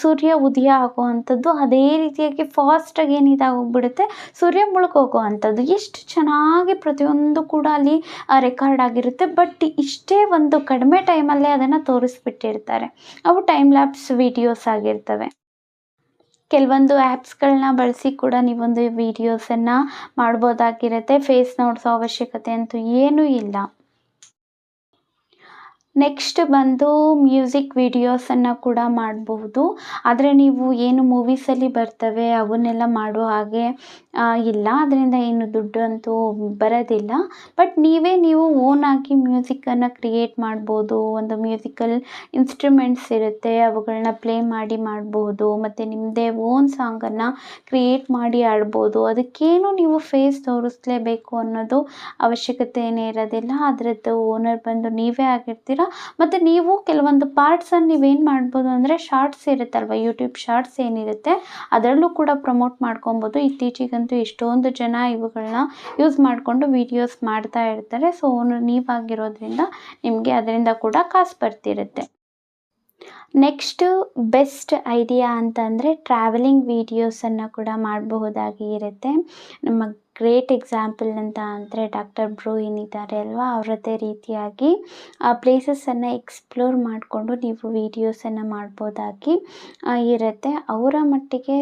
[SPEAKER 1] ಸೂರ್ಯ ಉದಯ ಆಗೋ ಅಂಥದ್ದು, ಅದೇ ರೀತಿಯಾಗಿ ಫಾಸ್ಟಾಗಿ ಏನು ಇದಾಗೋಗ್ಬಿಡುತ್ತೆ, ಸೂರ್ಯ ಮುಳುಗೋಗೋ ಅಂಥದ್ದು. ಎಷ್ಟು ಚೆನ್ನಾಗಿ ಪ್ರತಿಯೊಂದು ಕೂಡ ಅಲ್ಲಿ ರೆಕಾರ್ಡ್ ಆಗಿರುತ್ತೆ. ಬಟ್ ಇಷ್ಟೇ ಒಂದು ಕಡಿಮೆ ಟೈಮಲ್ಲೇ ಅದನ್ನು ತೋರಿಸ್ಬಿಟ್ಟಿರ್ತಾರೆ. ಅವು ಟೈಮ್ ಲ್ಯಾಪ್ಸ್ ವೀಡಿಯೋಸ್ ಆಗಿರ್ತವೆ. ಕೆಲವೊಂದು ಆ್ಯಪ್ಸ್ಗಳನ್ನ ಬಳಸಿ ಕೂಡ ನೀವೊಂದು ವೀಡಿಯೋಸನ್ನು ಮಾಡ್ಬೋದಾಗಿರುತ್ತೆ. ಫೇಸ್ ನೋಡಿಸೋ ಅವಶ್ಯಕತೆ ಅಂತೂ ಏನೂ ಇಲ್ಲ. ನೆಕ್ಸ್ಟ್ ಬಂದು ಮ್ಯೂಸಿಕ್ ವಿಡಿಯೋಸನ್ನು ಕೂಡ ಮಾಡಬಹುದು. ಆದರೆ ನೀವು ಏನು ಮೂವೀಸಲ್ಲಿ ಬರ್ತವೆ ಅವನ್ನೆಲ್ಲ ಮಾಡೋ ಹಾಗೆ ಇಲ್ಲ, ಅದರಿಂದ ಏನು ದುಡ್ಡು ಅಂತೂ ಬರೋದಿಲ್ಲ. ಬಟ್ ನೀವು ಓನಾಗಿ ಮ್ಯೂಸಿಕ್ಕನ್ನು ಕ್ರಿಯೇಟ್ ಮಾಡ್ಬೋದು. ಒಂದು ಮ್ಯೂಸಿಕಲ್ ಇನ್ಸ್ಟ್ರುಮೆಂಟ್ಸ್ ಇರುತ್ತೆ, ಅವುಗಳನ್ನ ಪ್ಲೇ ಮಾಡಿ ಮಾಡ್ಬೋದು. ಮತ್ತು ನಿಮ್ಮದೇ ಓನ್ ಸಾಂಗನ್ನು ಕ್ರಿಯೇಟ್ ಮಾಡಿ ಆಡ್ಬೋದು. ಅದಕ್ಕೇನು ನೀವು ಫೇಸ್ ತೋರಿಸ್ಲೇಬೇಕು ಅನ್ನೋದು ಅವಶ್ಯಕತೆ ಏನೇ ಇರೋದಿಲ್ಲ. ಅದರದ್ದು ಓನರ್ ಬಂದು ನೀವೇ ಆಗಿರ್ತೀರ. ಮತ್ತು ನೀವು ಕೆಲವೊಂದು ಪಾರ್ಟ್ಸನ್ನು ನೀವೇನು ಮಾಡ್ಬೋದು ಅಂದರೆ ಶಾರ್ಟ್ಸ್ ಇರುತ್ತಲ್ವ, ಯೂಟ್ಯೂಬ್ ಶಾರ್ಟ್ಸ್ ಏನಿರುತ್ತೆ ಅದರಲ್ಲೂ ಕೂಡ ಪ್ರಮೋಟ್ ಮಾಡ್ಕೊಬೋದು. ಇತ್ತೀಚೆಗಂತೂ ಎಷ್ಟೊಂದು ಜನ ಇವುಗಳನ್ನ ಯೂಸ್ ಮಾಡಿಕೊಂಡು ವೀಡಿಯೋಸ್ ಮಾಡ್ತಾ ಇರ್ತಾರೆ. ಸೊ ಓನರ್ ನೀವಾಗಿರೋದ್ರಿಂದ ನಿಮಗೆ ಅದರಿಂದ ಕೂಡ ಕಾಸು ಬರ್ತಿರುತ್ತೆ. ನೆಕ್ಸ್ಟು ಬೆಸ್ಟ್ ಐಡಿಯಾ ಅಂತಂದರೆ ಟ್ರಾವೆಲಿಂಗ್ ವೀಡಿಯೋಸನ್ನು ಕೂಡ ಮಾಡಬಹುದಾಗಿ ಇರುತ್ತೆ. ನಮ್ಮ ಗ್ರೇಟ್ ಎಕ್ಸಾಂಪಲ್ ಅಂತ ಅಂದರೆ ಡಾಕ್ಟರ್ ಬ್ರೋ ಏನಿದ್ದಾರೆ ಅಲ್ವಾ, ಅವರದ್ದೇ ರೀತಿಯಾಗಿ ಪ್ಲೇಸಸನ್ನು ಎಕ್ಸ್ಪ್ಲೋರ್ ಮಾಡಿಕೊಂಡು ನೀವು ವೀಡಿಯೋಸನ್ನು ಮಾಡ್ಬೋದಾಗಿ ಇರುತ್ತೆ. ಅವರ ಮಟ್ಟಿಗೆ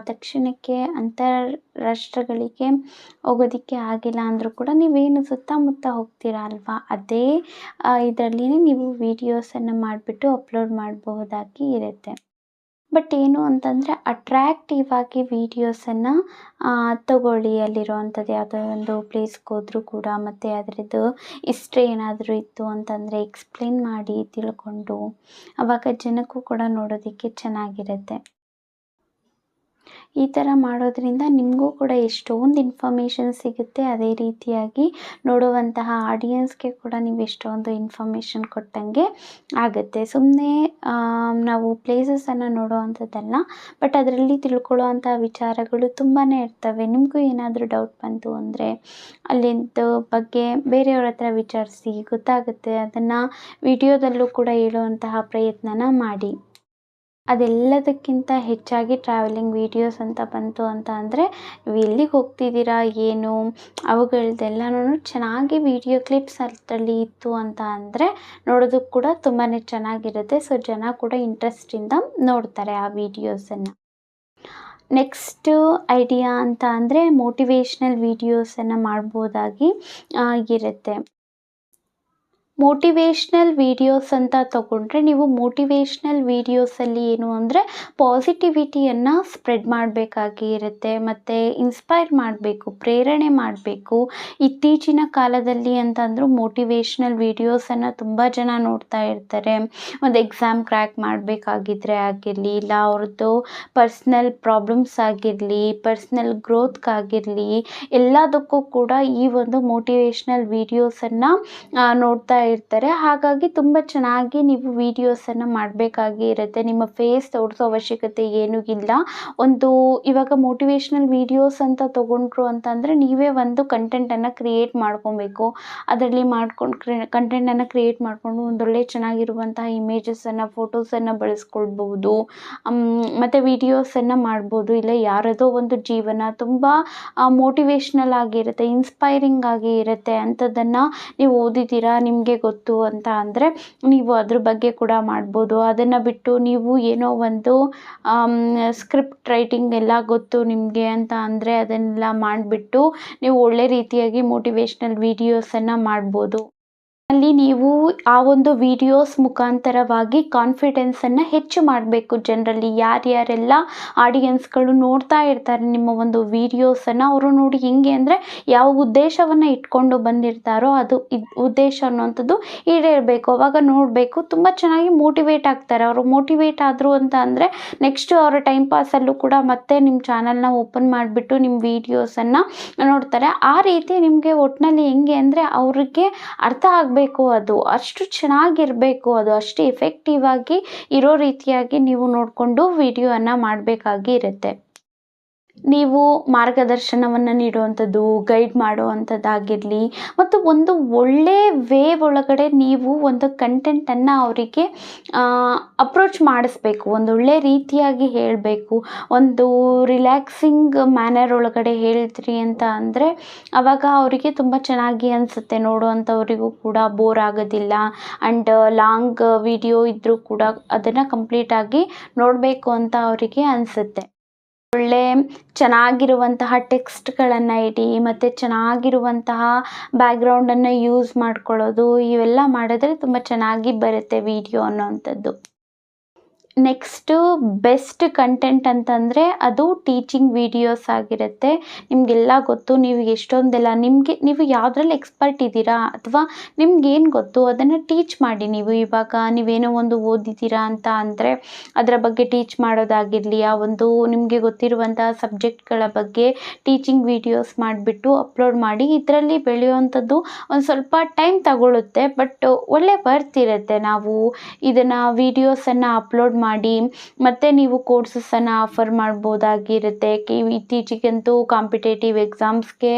[SPEAKER 1] ತಕ್ಷಣಕ್ಕೆ ಅಂತಾರಾಷ್ಟ್ರಗಳಿಗೆ ಹೋಗೋದಕ್ಕೆ ಆಗಿಲ್ಲ ಅಂದರೂ ಕೂಡ ನೀವೇನು ಸುತ್ತಮುತ್ತ ಹೋಗ್ತೀರಾ ಅಲ್ವಾ, ಅದೇ ಇದರಲ್ಲಿನೇ ನೀವು ವೀಡಿಯೋಸನ್ನು ಮಾಡಿಬಿಟ್ಟು ಅಪ್ಲೋಡ್ ಮಾಡಬಹುದಾಗಿ ಇರುತ್ತೆ. ಬಟ್ ಏನು ಅಂತಂದರೆ ಅಟ್ರ್ಯಾಕ್ಟಿವ್ ಆಗಿ ವೀಡಿಯೋಸನ್ನು ತಗೊಳ್ಳಿ. ಅಲ್ಲಿರೋವಂಥದ್ದು ಯಾವುದೋ ಒಂದು ಪ್ಲೇಸ್ಗೆ ಹೋದರೂ ಕೂಡ ಮತ್ತು ಅದರದ್ದು ಹಿಸ್ಟ್ರಿ ಏನಾದರೂ ಇತ್ತು ಅಂತಂದರೆ ಎಕ್ಸ್ಪ್ಲೇನ್ ಮಾಡಿ ತಿಳ್ಕೊಂಡು, ಆವಾಗ ಜನಕ್ಕೂ ಕೂಡ ನೋಡೋದಕ್ಕೆ ಚೆನ್ನಾಗಿರುತ್ತೆ. ಈ ಥರ ಮಾಡೋದ್ರಿಂದ ನಿಮಗೂ ಕೂಡ ಎಷ್ಟೊಂದು ಇನ್ಫಾರ್ಮೇಷನ್ ಸಿಗುತ್ತೆ. ಅದೇ ರೀತಿಯಾಗಿ ನೋಡುವಂತಹ ಆಡಿಯನ್ಸ್ಗೆ ಕೂಡ ನೀವು ಎಷ್ಟೊಂದು ಇನ್ಫಾರ್ಮೇಷನ್ ಕೊಟ್ಟಂಗೆ ಆಗುತ್ತೆ. ಸುಮ್ಮನೆ ನಾವು ಪ್ಲೇಸಸನ್ನು ನೋಡೋವಂಥದ್ದಲ್ಲ, ಬಟ್ ಅದರಲ್ಲಿ ತಿಳ್ಕೊಳ್ಳೋವಂಥ ವಿಚಾರಗಳು ತುಂಬಾ ಇರ್ತವೆ. ನಿಮಗೂ ಏನಾದರೂ ಡೌಟ್ ಬಂತು ಅಂದರೆ ಅಲ್ಲಿಂದ ಬಗ್ಗೆ ಬೇರೆಯವ್ರ ಹತ್ರ ವಿಚಾರಿಸಿ ಗೊತ್ತಾಗುತ್ತೆ. ಅದನ್ನು ವಿಡಿಯೋದಲ್ಲೂ ಕೂಡ ಹೇಳುವಂತಹ ಪ್ರಯತ್ನನ ಮಾಡಿ. ಅದೆಲ್ಲದಕ್ಕಿಂತ ಹೆಚ್ಚಾಗಿ ಟ್ರಾವೆಲಿಂಗ್ ವೀಡಿಯೋಸ್ ಅಂತ ಬಂತು ಅಂತ ಅಂದರೆ ನೀವು ಎಲ್ಲಿಗೆ ಹೋಗ್ತಿದ್ದೀರಾ ಏನು ಅವುಗಳದ್ದೆಲ್ಲನೂ ಚೆನ್ನಾಗಿ ವೀಡಿಯೋ ಕ್ಲಿಪ್ಸ್ ಅದರಲ್ಲಿ ಇತ್ತು ಅಂತ ಅಂದರೆ ನೋಡೋದಕ್ಕೆ ಕೂಡ ತುಂಬಾ ಚೆನ್ನಾಗಿರುತ್ತೆ. ಸೊ ಜನ ಕೂಡ ಇಂಟ್ರೆಸ್ಟಿಂದ ನೋಡ್ತಾರೆ ಆ ವೀಡಿಯೋಸನ್ನು. ನೆಕ್ಸ್ಟು ಐಡಿಯಾ ಅಂತ ಅಂದರೆ ಮೋಟಿವೇಶ್ನಲ್ ವೀಡಿಯೋಸನ್ನು ಮಾಡ್ಬೋದಾಗಿ ಇರುತ್ತೆ. ಮೋಟಿವೇಶ್ನಲ್ ವೀಡಿಯೋಸ್ ಅಂತ ತಗೊಂಡ್ರೆ ನೀವು ಮೋಟಿವೇಶ್ನಲ್ ವೀಡಿಯೋಸಲ್ಲಿ ಏನು ಅಂದರೆ ಪಾಸಿಟಿವಿಟಿಯನ್ನು ಸ್ಪ್ರೆಡ್ ಮಾಡಬೇಕಾಗಿ ಇರುತ್ತೆ. ಮತ್ತು ಇನ್ಸ್ಪೈರ್ ಮಾಡಬೇಕು, ಪ್ರೇರಣೆ ಮಾಡಬೇಕು. ಇತ್ತೀಚಿನ ಕಾಲದಲ್ಲಿ ಅಂತಂದರೂ ಮೋಟಿವೇಶ್ನಲ್ ವೀಡಿಯೋಸನ್ನು ತುಂಬ ಜನ ನೋಡ್ತಾ ಇರ್ತಾರೆ. ಒಂದು ಎಕ್ಸಾಮ್ ಕ್ರ್ಯಾಕ್ ಮಾಡಬೇಕಾಗಿದ್ರೆ ಆಗಿರಲಿ, ಇಲ್ಲ ಅವ್ರದ್ದು ಪರ್ಸ್ನಲ್ ಪ್ರಾಬ್ಲಮ್ಸ್ ಆಗಿರಲಿ, ಪರ್ಸ್ನಲ್ ಗ್ರೋತ್ಗಾಗಿರಲಿ, ಎಲ್ಲದಕ್ಕೂ ಕೂಡ ಈ ಒಂದು ಮೋಟಿವೇಶ್ನಲ್ ವೀಡಿಯೋಸನ್ನು ನೋಡ್ತಾ ಇರ್ತಾರೆ. ಹಾಗಾಗಿ ತುಂಬ ಚೆನ್ನಾಗಿ ನೀವು ವೀಡಿಯೋಸನ್ನು ಮಾಡಬೇಕಾಗಿ ಇರುತ್ತೆ. ನಿಮ್ಮ ಫೇಸ್ ತೋರಿಸೋ ಅವಶ್ಯಕತೆ ಏನೂ ಇಲ್ಲ. ಒಂದು ಇವಾಗ ಮೋಟಿವೇಶ್ನಲ್ ವೀಡಿಯೋಸ್ ಅಂತ ತೊಗೊಂಡ್ರು ಅಂತಂದರೆ ನೀವೇ ಒಂದು ಕಂಟೆಂಟನ್ನು ಕ್ರಿಯೇಟ್ ಮಾಡ್ಕೊಬೇಕು. ಅದರಲ್ಲಿ ಕಂಟೆಂಟನ್ನು ಕ್ರಿಯೇಟ್ ಮಾಡಿಕೊಂಡು ಒಂದೊಳ್ಳೆ ಚೆನ್ನಾಗಿರುವಂತಹ ಇಮೇಜಸನ್ನು, ಫೋಟೋಸನ್ನು ಬಳಸ್ಕೊಳ್ಬೋದು. ಮತ್ತು ವೀಡಿಯೋಸನ್ನು ಮಾಡ್ಬೋದು. ಇಲ್ಲ ಯಾರದೋ ಒಂದು ಜೀವನ ತುಂಬ ಮೋಟಿವೇಶ್ನಲ್ ಆಗಿರುತ್ತೆ, ಇನ್ಸ್ಪೈರಿಂಗ್ ಆಗಿ ಇರುತ್ತೆ, ಅಂಥದ್ದನ್ನು ನೀವು ಓದಿದ್ದೀರಾ, ನಿಮಗೆ ಗೊತ್ತು ಅಂತ ಅಂದರೆ ನೀವು ಅದ್ರ ಬಗ್ಗೆ ಕೂಡ ಮಾಡ್ಬೋದು. ಅದನ್ನು ಬಿಟ್ಟು ನೀವು ಏನೋ ಒಂದು ಸ್ಕ್ರಿಪ್ಟ್ ರೈಟಿಂಗ್ ಎಲ್ಲ ಗೊತ್ತು ನಿಮಗೆ ಅಂತ ಅಂದರೆ ಅದನ್ನೆಲ್ಲ ಮಾಡಿಬಿಟ್ಟು ನೀವು ಒಳ್ಳೆ ರೀತಿಯಾಗಿ ಮೋಟಿವೇಶ್ನಲ್ ವೀಡಿಯೋಸನ್ನು ಮಾಡ್ಬೋದು. ಅಲ್ಲಿ ನೀವು ಆ ಒಂದು ವೀಡಿಯೋಸ್ ಮುಖಾಂತರವಾಗಿ ಕಾನ್ಫಿಡೆನ್ಸನ್ನು ಹೆಚ್ಚು ಮಾಡಬೇಕು. ಜನರಲ್ಲಿ ಯಾರ್ಯಾರೆಲ್ಲ ಆಡಿಯನ್ಸ್ಗಳು ನೋಡ್ತಾ ಇರ್ತಾರೆ ನಿಮ್ಮ ಒಂದು ವೀಡಿಯೋಸನ್ನು, ಅವರು ನೋಡಿ ಹೆಂಗೆ ಅಂದರೆ ಯಾವ ಉದ್ದೇಶವನ್ನು ಇಟ್ಕೊಂಡು ಬಂದಿರ್ತಾರೋ ಅದು ಉದ್ದೇಶ ಅನ್ನೋವಂಥದ್ದು ಈಡೇರಬೇಕು. ಅವಾಗ ನೋಡಬೇಕು ತುಂಬ ಚೆನ್ನಾಗಿ ಮೋಟಿವೇಟ್ ಆಗ್ತಾರೆ. ಅವರು ಮೋಟಿವೇಟ್ ಆದರು ಅಂತ ಅಂದರೆ ನೆಕ್ಸ್ಟು ಅವರ ಟೈಮ್ ಪಾಸಲ್ಲೂ ಕೂಡ ಮತ್ತೆ ನಿಮ್ಮ ಚಾನಲ್ನ ಓಪನ್ ಮಾಡಿಬಿಟ್ಟು ನಿಮ್ಮ ವೀಡಿಯೋಸನ್ನು ನೋಡ್ತಾರೆ. ಆ ರೀತಿ ನಿಮಗೆ ಒಟ್ಟಿನಲ್ಲಿ ಹೆಂಗೆ ಅಂದರೆ ಅವ್ರಿಗೆ ಅರ್ಥ ಆಗಬೇಕು. ಅದು ಅಷ್ಟು ಚೆನ್ನಾಗಿರಬೇಕು, ಅದು ಅಷ್ಟು ಎಫೆಕ್ಟಿವ್ ಆಗಿ ಇರೋ ರೀತಿಯಾಗಿ ನೀವು ನೋಡಿಕೊಂಡು ವಿಡಿಯೋವನ್ನು ಮಾಡಬೇಕಾಗಿ ಇರುತ್ತೆ. ನೀವು ಮಾರ್ಗದರ್ಶನವನ್ನು ನೀಡುವಂಥದ್ದು, ಗೈಡ್ ಮಾಡುವಂಥದ್ದಾಗಿರಲಿ, ಮತ್ತು ಒಂದು ಒಳ್ಳೆ ವೇ ಒಳಗಡೆ ನೀವು ಒಂದು ಕಂಟೆಂಟನ್ನು ಅವರಿಗೆ ಅಪ್ರೋಚ್ ಮಾಡಿಸ್ಬೇಕು. ಒಂದೊಳ್ಳೆ ರೀತಿಯಾಗಿ ಹೇಳಬೇಕು. ಒಂದು ರಿಲ್ಯಾಕ್ಸಿಂಗ್ ಮ್ಯಾನರ್ ಒಳಗಡೆ ಹೇಳಿದ್ರಿ ಅಂತ ಅಂದರೆ ಆವಾಗ ಅವರಿಗೆ ತುಂಬ ಚೆನ್ನಾಗಿ ಅನಿಸುತ್ತೆ. ನೋಡುವಂಥವರಿಗೂ ಕೂಡ ಬೋರ್ ಆಗೋದಿಲ್ಲ. ಆ್ಯಂಡ್ ಲಾಂಗ್ ವಿಡಿಯೋ ಇದ್ದರೂ ಕೂಡ ಅದನ್ನು ಕಂಪ್ಲೀಟಾಗಿ ನೋಡಬೇಕು ಅಂತ ಅವರಿಗೆ ಅನಿಸುತ್ತೆ. ಒಳ್ಳೆ ಚೆನ್ನಾಗಿರುವಂತಹ ಟೆಕ್ಸ್ಟ್ಗಳನ್ನು ಇಡಿ ಮತ್ತು ಚೆನ್ನಾಗಿರುವಂತಹ ಬ್ಯಾಕ್ಗ್ರೌಂಡನ್ನು ಯೂಸ್ ಮಾಡ್ಕೊಳ್ಳೋದು, ಇವೆಲ್ಲ ಮಾಡಿದ್ರೆ ತುಂಬ ಚೆನ್ನಾಗಿ ಬರುತ್ತೆ ವಿಡಿಯೋ ಅನ್ನೋವಂಥದ್ದು. ನೆಕ್ಸ್ಟು ಬೆಸ್ಟ್ ಕಂಟೆಂಟ್ ಅಂತಂದರೆ ಅದು ಟೀಚಿಂಗ್ ವೀಡಿಯೋಸ್ ಆಗಿರುತ್ತೆ. ನಿಮಗೆಲ್ಲ ಗೊತ್ತು, ನೀವು ಎಷ್ಟೊಂದೆಲ್ಲ ನೀವು ಯಾವುದ್ರಲ್ಲಿ ಎಕ್ಸ್ಪರ್ಟ್ ಇದ್ದೀರಾ ಅಥವಾ ನಿಮ್ಗೇನು ಗೊತ್ತು ಅದನ್ನು ಟೀಚ್ ಮಾಡಿ. ಇವಾಗ ನೀವೇನೋ ಒಂದು ಓದಿದ್ದೀರಾ ಅಂತ ಅಂದರೆ ಅದರ ಬಗ್ಗೆ ಟೀಚ್ ಮಾಡೋದಾಗಿರಲಿ, ಆ ಒಂದು ನಿಮಗೆ ಗೊತ್ತಿರುವಂತಹ ಸಬ್ಜೆಕ್ಟ್ಗಳ ಬಗ್ಗೆ ಟೀಚಿಂಗ್ ವೀಡಿಯೋಸ್ ಮಾಡಿಬಿಟ್ಟು ಅಪ್ಲೋಡ್ ಮಾಡಿ. ಇದರಲ್ಲಿ ಬೆಳೆಯುವಂಥದ್ದು ಒಂದು ಸ್ವಲ್ಪ ಟೈಮ್ ತಗೊಳ್ಳುತ್ತೆ, ಬಟ್ ಒಳ್ಳೆ ವರ್ತ್ ಇರುತ್ತೆ. ನಾವು ಇದನ್ನು ವೀಡಿಯೋಸನ್ನು ಅಪ್ಲೋಡ್ ಮಾಡಿ ಮತ್ತೆ ನೀವು ಕೋರ್ಸಸನ್ನು ಆಫರ್ ಮಾಡ್ಬೋದಾಗಿರುತ್ತೆ. ಇತ್ತೀಚೆಗಂತೂ ಕಾಂಪಿಟೇಟಿವ್ ಎಕ್ಸಾಮ್ಸ್ಗೆ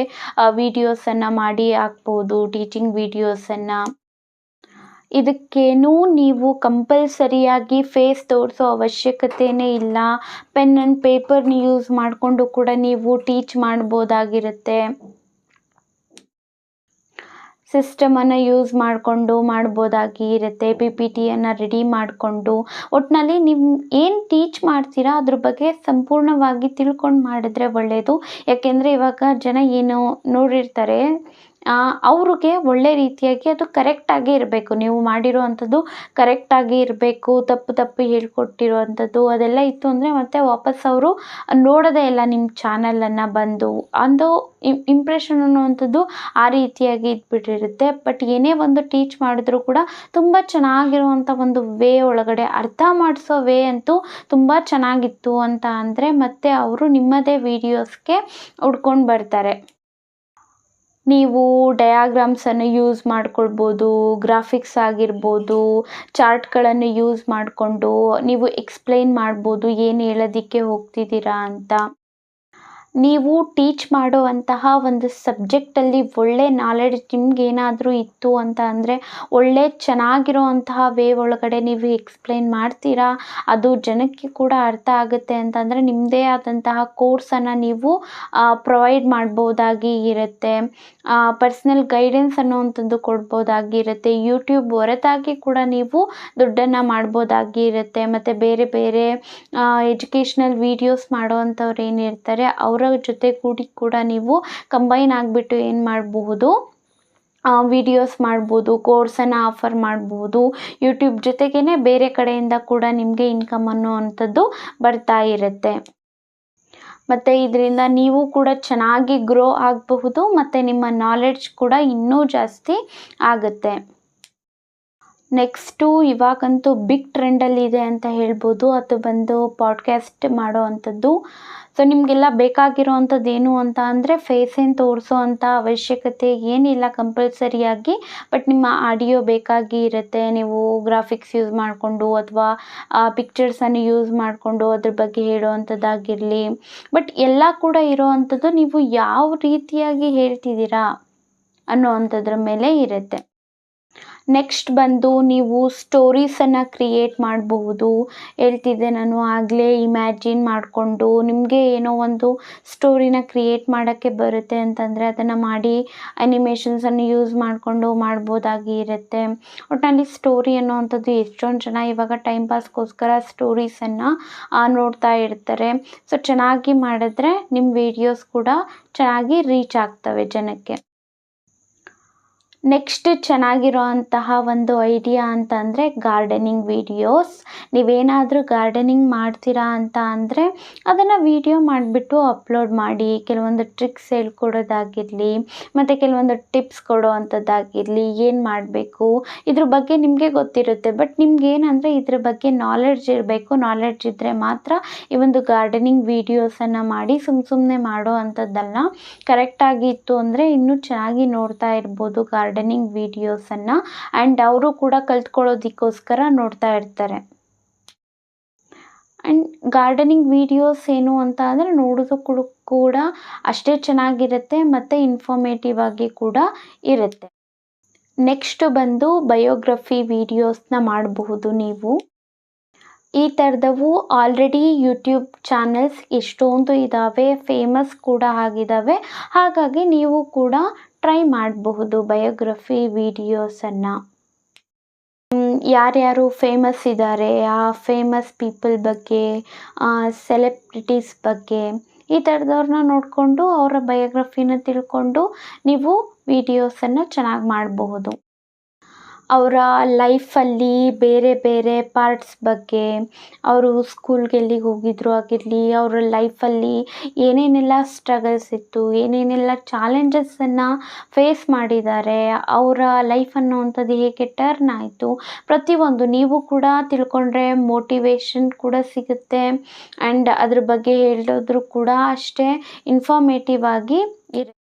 [SPEAKER 1] ವೀಡಿಯೋಸನ್ನು ಮಾಡಿ ಹಾಕ್ಬೋದು, ಟೀಚಿಂಗ್ ವೀಡಿಯೋಸನ್ನು. ಇದಕ್ಕೇನೂ ನೀವು ಕಂಪಲ್ಸರಿಯಾಗಿ ಫೇಸ್ ತೋರಿಸೋ ಅವಶ್ಯಕತೆಯೇ ಇಲ್ಲ. ಪೆನ್ ಆ್ಯಂಡ್ ಪೇಪರ್ನ ಯೂಸ್ ಮಾಡಿಕೊಂಡು ಕೂಡ ನೀವು ಟೀಚ್ ಮಾಡ್ಬೋದಾಗಿರುತ್ತೆ. ಸಿಸ್ಟಮನ್ನು ಯೂಸ್ ಮಾಡಿಕೊಂಡು ಮಾಡ್ಬೋದಾಗಿರುತ್ತೆ. PPTಯನ್ನು ರೆಡಿ ಮಾಡಿಕೊಂಡು ಒಟ್ಟಿನಲ್ಲಿ ನೀವು ಏನು ಟೀಚ್ ಮಾಡ್ತೀರಾ ಅದ್ರ ಬಗ್ಗೆ ಸಂಪೂರ್ಣವಾಗಿ ತಿಳ್ಕೊಂಡು ಮಾಡಿದ್ರೆ ಒಳ್ಳೆಯದು. ಯಾಕೆಂದರೆ ಇವಾಗ ಜನ ಏನು ನೋಡಿರ್ತಾರೆ ಅವ್ರಿಗೆ ಒಳ್ಳೆ ರೀತಿಯಾಗಿ ಅದು ಕರೆಕ್ಟಾಗಿ ಇರಬೇಕು. ನೀವು ಮಾಡಿರೋ ಅಂಥದ್ದು ಕರೆಕ್ಟಾಗಿ ಇರಬೇಕು. ತಪ್ಪು ಹೇಳ್ಕೊಟ್ಟಿರೋ ಅಂಥದ್ದು ಅದೆಲ್ಲ ಇತ್ತು ಅಂದರೆ ಮತ್ತೆ ವಾಪಸ್ ಅವರು ನೋಡೋದೇ ಇಲ್ಲ ನಿಮ್ಮ ಚಾನಲನ್ನು ಬಂದು. ಒಂದು ಇಂಪ್ರೆಷನ್ ಅನ್ನುವಂಥದ್ದು ಆ ರೀತಿಯಾಗಿ ಇದ್ಬಿಟ್ಟಿರುತ್ತೆ. ಬಟ್ ಏನೇ ಒಂದು ಟೀಚ್ ಮಾಡಿದ್ರೂ ಕೂಡ ತುಂಬ ಚೆನ್ನಾಗಿರುವಂಥ ಒಂದು ವೇ ಒಳಗಡೆ ಅರ್ಥ ಮಾಡಿಸೋ ವೇ ಅಂತೂ ತುಂಬ ಚೆನ್ನಾಗಿತ್ತು ಅಂತ ಅಂದರೆ ಮತ್ತೆ ಅವರು ನಿಮ್ಮದೇ ವೀಡಿಯೋಸ್ಗೆ ಹುಡ್ಕೊಂಡು ಬರ್ತಾರೆ. ನೀವು ಡಯಾಗ್ರಾಮ್ಸನ್ನು ಯೂಸ್ ಮಾಡ್ಕೊಳ್ಬೋದು, ಗ್ರಾಫಿಕ್ಸ್ ಆಗಿರ್ಬೋದು, ಚಾರ್ಟ್ಗಳನ್ನು ಯೂಸ್ ಮಾಡಿಕೊಂಡು ನೀವು ಎಕ್ಸ್ಪ್ಲೈನ್ ಮಾಡ್ಬೋದು ಏನು ಹೇಳೋದಕ್ಕೆ ಹೋಗ್ತಿದ್ದೀರಾ ಅಂತ. ನೀವು ಟೀಚ್ ಮಾಡುವಂತಹ ಒಂದು ಸಬ್ಜೆಕ್ಟಲ್ಲಿ ಒಳ್ಳೆ ನಾಲೆಡ್ಜ್ ನಿಮ್ಗೇನಾದರೂ ಇತ್ತು ಅಂತ ಅಂದರೆ ಒಳ್ಳೆ ಚೆನ್ನಾಗಿರೋವಂತಹ ವೇ ಒಳಗಡೆ ನೀವು ಎಕ್ಸ್ಪ್ಲೈನ್ ಮಾಡ್ತೀರಾ, ಅದು ಜನಕ್ಕೆ ಕೂಡ ಅರ್ಥ ಆಗುತ್ತೆ ಅಂತಂದರೆ ನಿಮ್ಮದೇ ಆದಂತಹ ಕೋರ್ಸನ್ನು ನೀವು ಪ್ರೊವೈಡ್ ಮಾಡ್ಬೋದಾಗಿ ಇರುತ್ತೆ. ಪರ್ಸ್ನಲ್ ಗೈಡೆನ್ಸ್ ಅನ್ನೋವಂಥದ್ದು ಕೊಡ್ಬೋದಾಗಿರುತ್ತೆ. ಯೂಟ್ಯೂಬ್ ಹೊರತಾಗಿ ಕೂಡ ನೀವು ದುಡ್ಡನ್ನು ಮಾಡ್ಬೋದಾಗಿ ಇರುತ್ತೆ. ಮತ್ತು ಬೇರೆ ಬೇರೆ ಎಜುಕೇಷ್ನಲ್ ವೀಡಿಯೋಸ್ ಮಾಡೋವಂಥವ್ರು ಏನಿರ್ತಾರೆ ಅವರ ಜೊತೆ ಕೂಡ ನೀವು ಕಂಬೈನ್ ಆಗಿಬಿಟ್ಟು ಏನು ಮಾಡಬಹುದು, ವೀಡಿಯೋಸ್ ಮಾಡ್ಬೋದು, ಕೋರ್ಸನ್ನು ಆಫರ್ ಮಾಡ್ಬೋದು. ಯೂಟ್ಯೂಬ್ ಜೊತೆಗೇ ಬೇರೆ ಕಡೆಯಿಂದ ಕೂಡ ನಿಮಗೆ ಇನ್ಕಮ್ ಅನ್ನುವಂಥದ್ದು ಬರ್ತಾ ಇರುತ್ತೆ. ಮತ್ತು ಇದರಿಂದ ನೀವು ಕೂಡ ಚೆನ್ನಾಗಿ ಗ್ರೋ ಆಗಬಹುದು ಮತ್ತು ನಿಮ್ಮ ನಾಲೆಡ್ಜ್ ಕೂಡ ಇನ್ನೂ ಜಾಸ್ತಿ ಆಗುತ್ತೆ. ನೆಕ್ಸ್ಟು ಇವಾಗಂತೂ ಬಿಗ್ ಟ್ರೆಂಡಲ್ಲಿದೆ ಅಂತ ಹೇಳ್ಬೋದು, ಅದು ಬಂದು ಪಾಡ್ಕ್ಯಾಸ್ಟ್ ಮಾಡೋ ಅಂಥದ್ದು. ಸೊ ನಿಮಗೆಲ್ಲ ಬೇಕಾಗಿರೋ ಅಂಥದ್ದು ಏನು ಅಂತ ಅಂದರೆ ಫೇಸ್ ಏನು ತೋರಿಸೋ ಅಂಥ ಅವಶ್ಯಕತೆ ಏನಿಲ್ಲ ಕಂಪಲ್ಸರಿಯಾಗಿ. ಬಟ್ ನಿಮ್ಮ ಆಡಿಯೋ ಬೇಕಾಗಿ ಇರುತ್ತೆ. ನೀವು ಗ್ರಾಫಿಕ್ಸ್ ಯೂಸ್ ಮಾಡಿಕೊಂಡು ಅಥವಾ ಪಿಕ್ಚರ್ಸನ್ನು ಯೂಸ್ ಮಾಡಿಕೊಂಡು ಅದ್ರ ಬಗ್ಗೆ ಹೇಳೋವಂಥದ್ದಾಗಿರಲಿ. ಬಟ್ ಎಲ್ಲ ಕೂಡ ಇರೋ ಅಂಥದ್ದು ನೀವು ಯಾವ ರೀತಿಯಾಗಿ ಹೇಳ್ತಿದ್ದೀರಾ ಅನ್ನೋ ಅಂಥದ್ರ ಮೇಲೆ ಇರುತ್ತೆ. ನೆಕ್ಸ್ಟ್ ಬಂದು ನೀವು ಸ್ಟೋರೀಸನ್ನು ಕ್ರಿಯೇಟ್ ಮಾಡಬಹುದು. ಹೇಳ್ತಿದ್ದೆ ನಾನು ಆಗಲೇ, ಇಮ್ಯಾಜಿನ್ ಮಾಡಿಕೊಂಡು ನಿಮಗೆ ಏನೋ ಒಂದು ಸ್ಟೋರಿನ ಕ್ರಿಯೇಟ್ ಮಾಡೋಕ್ಕೆ ಬರುತ್ತೆ ಅಂತಂದರೆ ಅದನ್ನು ಮಾಡಿ ಅನಿಮೇಷನ್ಸನ್ನು ಯೂಸ್ ಮಾಡಿಕೊಂಡು ಮಾಡ್ಬೋದಾಗಿ ಇರುತ್ತೆ. ಒಟ್ಟಿನಲ್ಲಿ ಸ್ಟೋರಿ ಅನ್ನೋವಂಥದ್ದು ಎಷ್ಟೊಂದು ಜನ ಇವಾಗ ಟೈಮ್ ಪಾಸ್ಗೋಸ್ಕರ ಸ್ಟೋರೀಸನ್ನು ನೋಡ್ತಾ ಇರ್ತಾರೆ. ಸೊ ಚೆನ್ನಾಗಿ ಮಾಡಿದ್ರೆ ನಿಮ್ಮ ವೀಡಿಯೋಸ್ ಕೂಡ ಚೆನ್ನಾಗಿ ರೀಚ್ ಆಗ್ತವೆ ಜನಕ್ಕೆ. ನೆಕ್ಸ್ಟ್ ಚೆನ್ನಾಗಿರೋ ಅಂತಹ ಒಂದು ಐಡಿಯಾ ಅಂತ ಅಂದರೆ ಗಾರ್ಡನಿಂಗ್ ವೀಡಿಯೋಸ್. ನೀವೇನಾದರೂ ಗಾರ್ಡನಿಂಗ್ ಮಾಡ್ತೀರಾ ಅಂತ ಅಂದರೆ ಅದನ್ನು ವೀಡಿಯೋ ಮಾಡಿಬಿಟ್ಟು ಅಪ್ಲೋಡ್ ಮಾಡಿ. ಕೆಲವೊಂದು ಟ್ರಿಕ್ಸ್ ಹೇಳ್ಕೊಡೋದಾಗಿರಲಿ ಮತ್ತು ಕೆಲವೊಂದು ಟಿಪ್ಸ್ ಕೊಡೋ ಅಂಥದ್ದಾಗಿರಲಿ, ಏನು ಮಾಡಬೇಕು ಇದ್ರ ಬಗ್ಗೆ ನಿಮಗೆ ಗೊತ್ತಿರುತ್ತೆ. ಬಟ್ ನಿಮ್ಗೇನಂದರೆ ಇದ್ರ ಬಗ್ಗೆ ನಾಲೆಡ್ಜ್ ಇರಬೇಕು. ನಾಲೆಡ್ಜ್ ಇದ್ದರೆ ಮಾತ್ರ ಈ ಒಂದು ಗಾರ್ಡನಿಂಗ್ ವೀಡಿಯೋಸನ್ನು ಮಾಡಿ ಸುಮ್ಮನೆ ಮಾಡೋ ಅಂಥದ್ದಲ್ಲ. ಕರೆಕ್ಟಾಗಿ ಇತ್ತು ಅಂದರೆ ಇನ್ನೂ ಚೆನ್ನಾಗಿ ನೋಡ್ತಾ ಇರ್ಬೋದು ಗಾರ್ಡನಿಂಗ್ ವೀಡಿಯೋಸನ್ನು. ಆ್ಯಂಡ್ ಅವರು ಕೂಡ ಕಲ್ತ್ಕೊಳ್ಳೋದಕ್ಕೋಸ್ಕರ ನೋಡ್ತಾ ಇರ್ತಾರೆ. ಆ್ಯಂಡ್ ಗಾರ್ಡನಿಂಗ್ ವೀಡಿಯೋಸ್ ಏನು ಅಂತ ಅಂದರೆ ನೋಡೋದಕ್ಕೂ ಕೂಡ ಅಷ್ಟೇ ಚೆನ್ನಾಗಿರುತ್ತೆ ಮತ್ತು ಇನ್ಫಾರ್ಮೇಟಿವ್ ಆಗಿ ಕೂಡ ಇರುತ್ತೆ. ನೆಕ್ಸ್ಟ್ ಬಂದು ಬಯೋಗ್ರಫಿ ವೀಡಿಯೋಸ್ನ ಮಾಡಬಹುದು ನೀವು. ಈ ಥರದವು ಆಲ್ರೆಡಿ ಯೂಟ್ಯೂಬ್ ಚಾನೆಲ್ಸ್ ಎಷ್ಟೊಂದು ಇದ್ದಾವೆ, ಫೇಮಸ್ ಕೂಡ ಆಗಿದ್ದಾವೆ. ಹಾಗಾಗಿ ನೀವು ಕೂಡ ಟ್ರೈ ಮಾಡಬಹುದು ಬಯೋಗ್ರಫಿ ವೀಡಿಯೋಸನ್ನು. ಯಾರ್ಯಾರು ಫೇಮಸ್ ಇದ್ದಾರೆ ಆ ಫೇಮಸ್ ಪೀಪಲ್ ಬಗ್ಗೆ, ಸೆಲೆಬ್ರಿಟೀಸ್ ಬಗ್ಗೆ, ಈ ಥರದವ್ರನ್ನ ನೋಡಿಕೊಂಡು ಅವರ ಬಯೋಗ್ರಫಿನ ತಿಳ್ಕೊಂಡು ನೀವು ವೀಡಿಯೋಸನ್ನು ಚೆನ್ನಾಗಿ ಮಾಡಬಹುದು. ಅವರ ಲೈಫಲ್ಲಿ ಬೇರೆ ಬೇರೆ ಪಾರ್ಟ್ಸ್ ಬಗ್ಗೆ, ಅವರು ಸ್ಕೂಲ್ಗೆ ಎಲ್ಲಿಗೆ ಹೋಗಿದ್ರು ಆಗಿರಲಿ, ಅವರ ಲೈಫಲ್ಲಿ ಏನೇನೆಲ್ಲ ಸ್ಟ್ರಗಲ್ಸ್ ಇತ್ತು, ಏನೇನೆಲ್ಲ ಚಾಲೆಂಜಸ್ಸನ್ನು ಫೇಸ್ ಮಾಡಿದ್ದಾರೆ, ಅವರ ಲೈಫ್ ಅನ್ನುವಂಥದ್ದು ಹೇಗೆ ಟರ್ನ್ ಆಯಿತು, ಪ್ರತಿಯೊಂದು ನೀವು ಕೂಡ ತಿಳ್ಕೊಂಡ್ರೆ ಮೋಟಿವೇಶನ್ ಕೂಡ ಸಿಗುತ್ತೆ. ಆ್ಯಂಡ್ ಅದ್ರ ಬಗ್ಗೆ ಹೇಳಿದ್ರು ಕೂಡ ಅಷ್ಟೇ ಇನ್ಫಾರ್ಮೇಟಿವ್ ಆಗಿ ಇರುತ್ತೆ.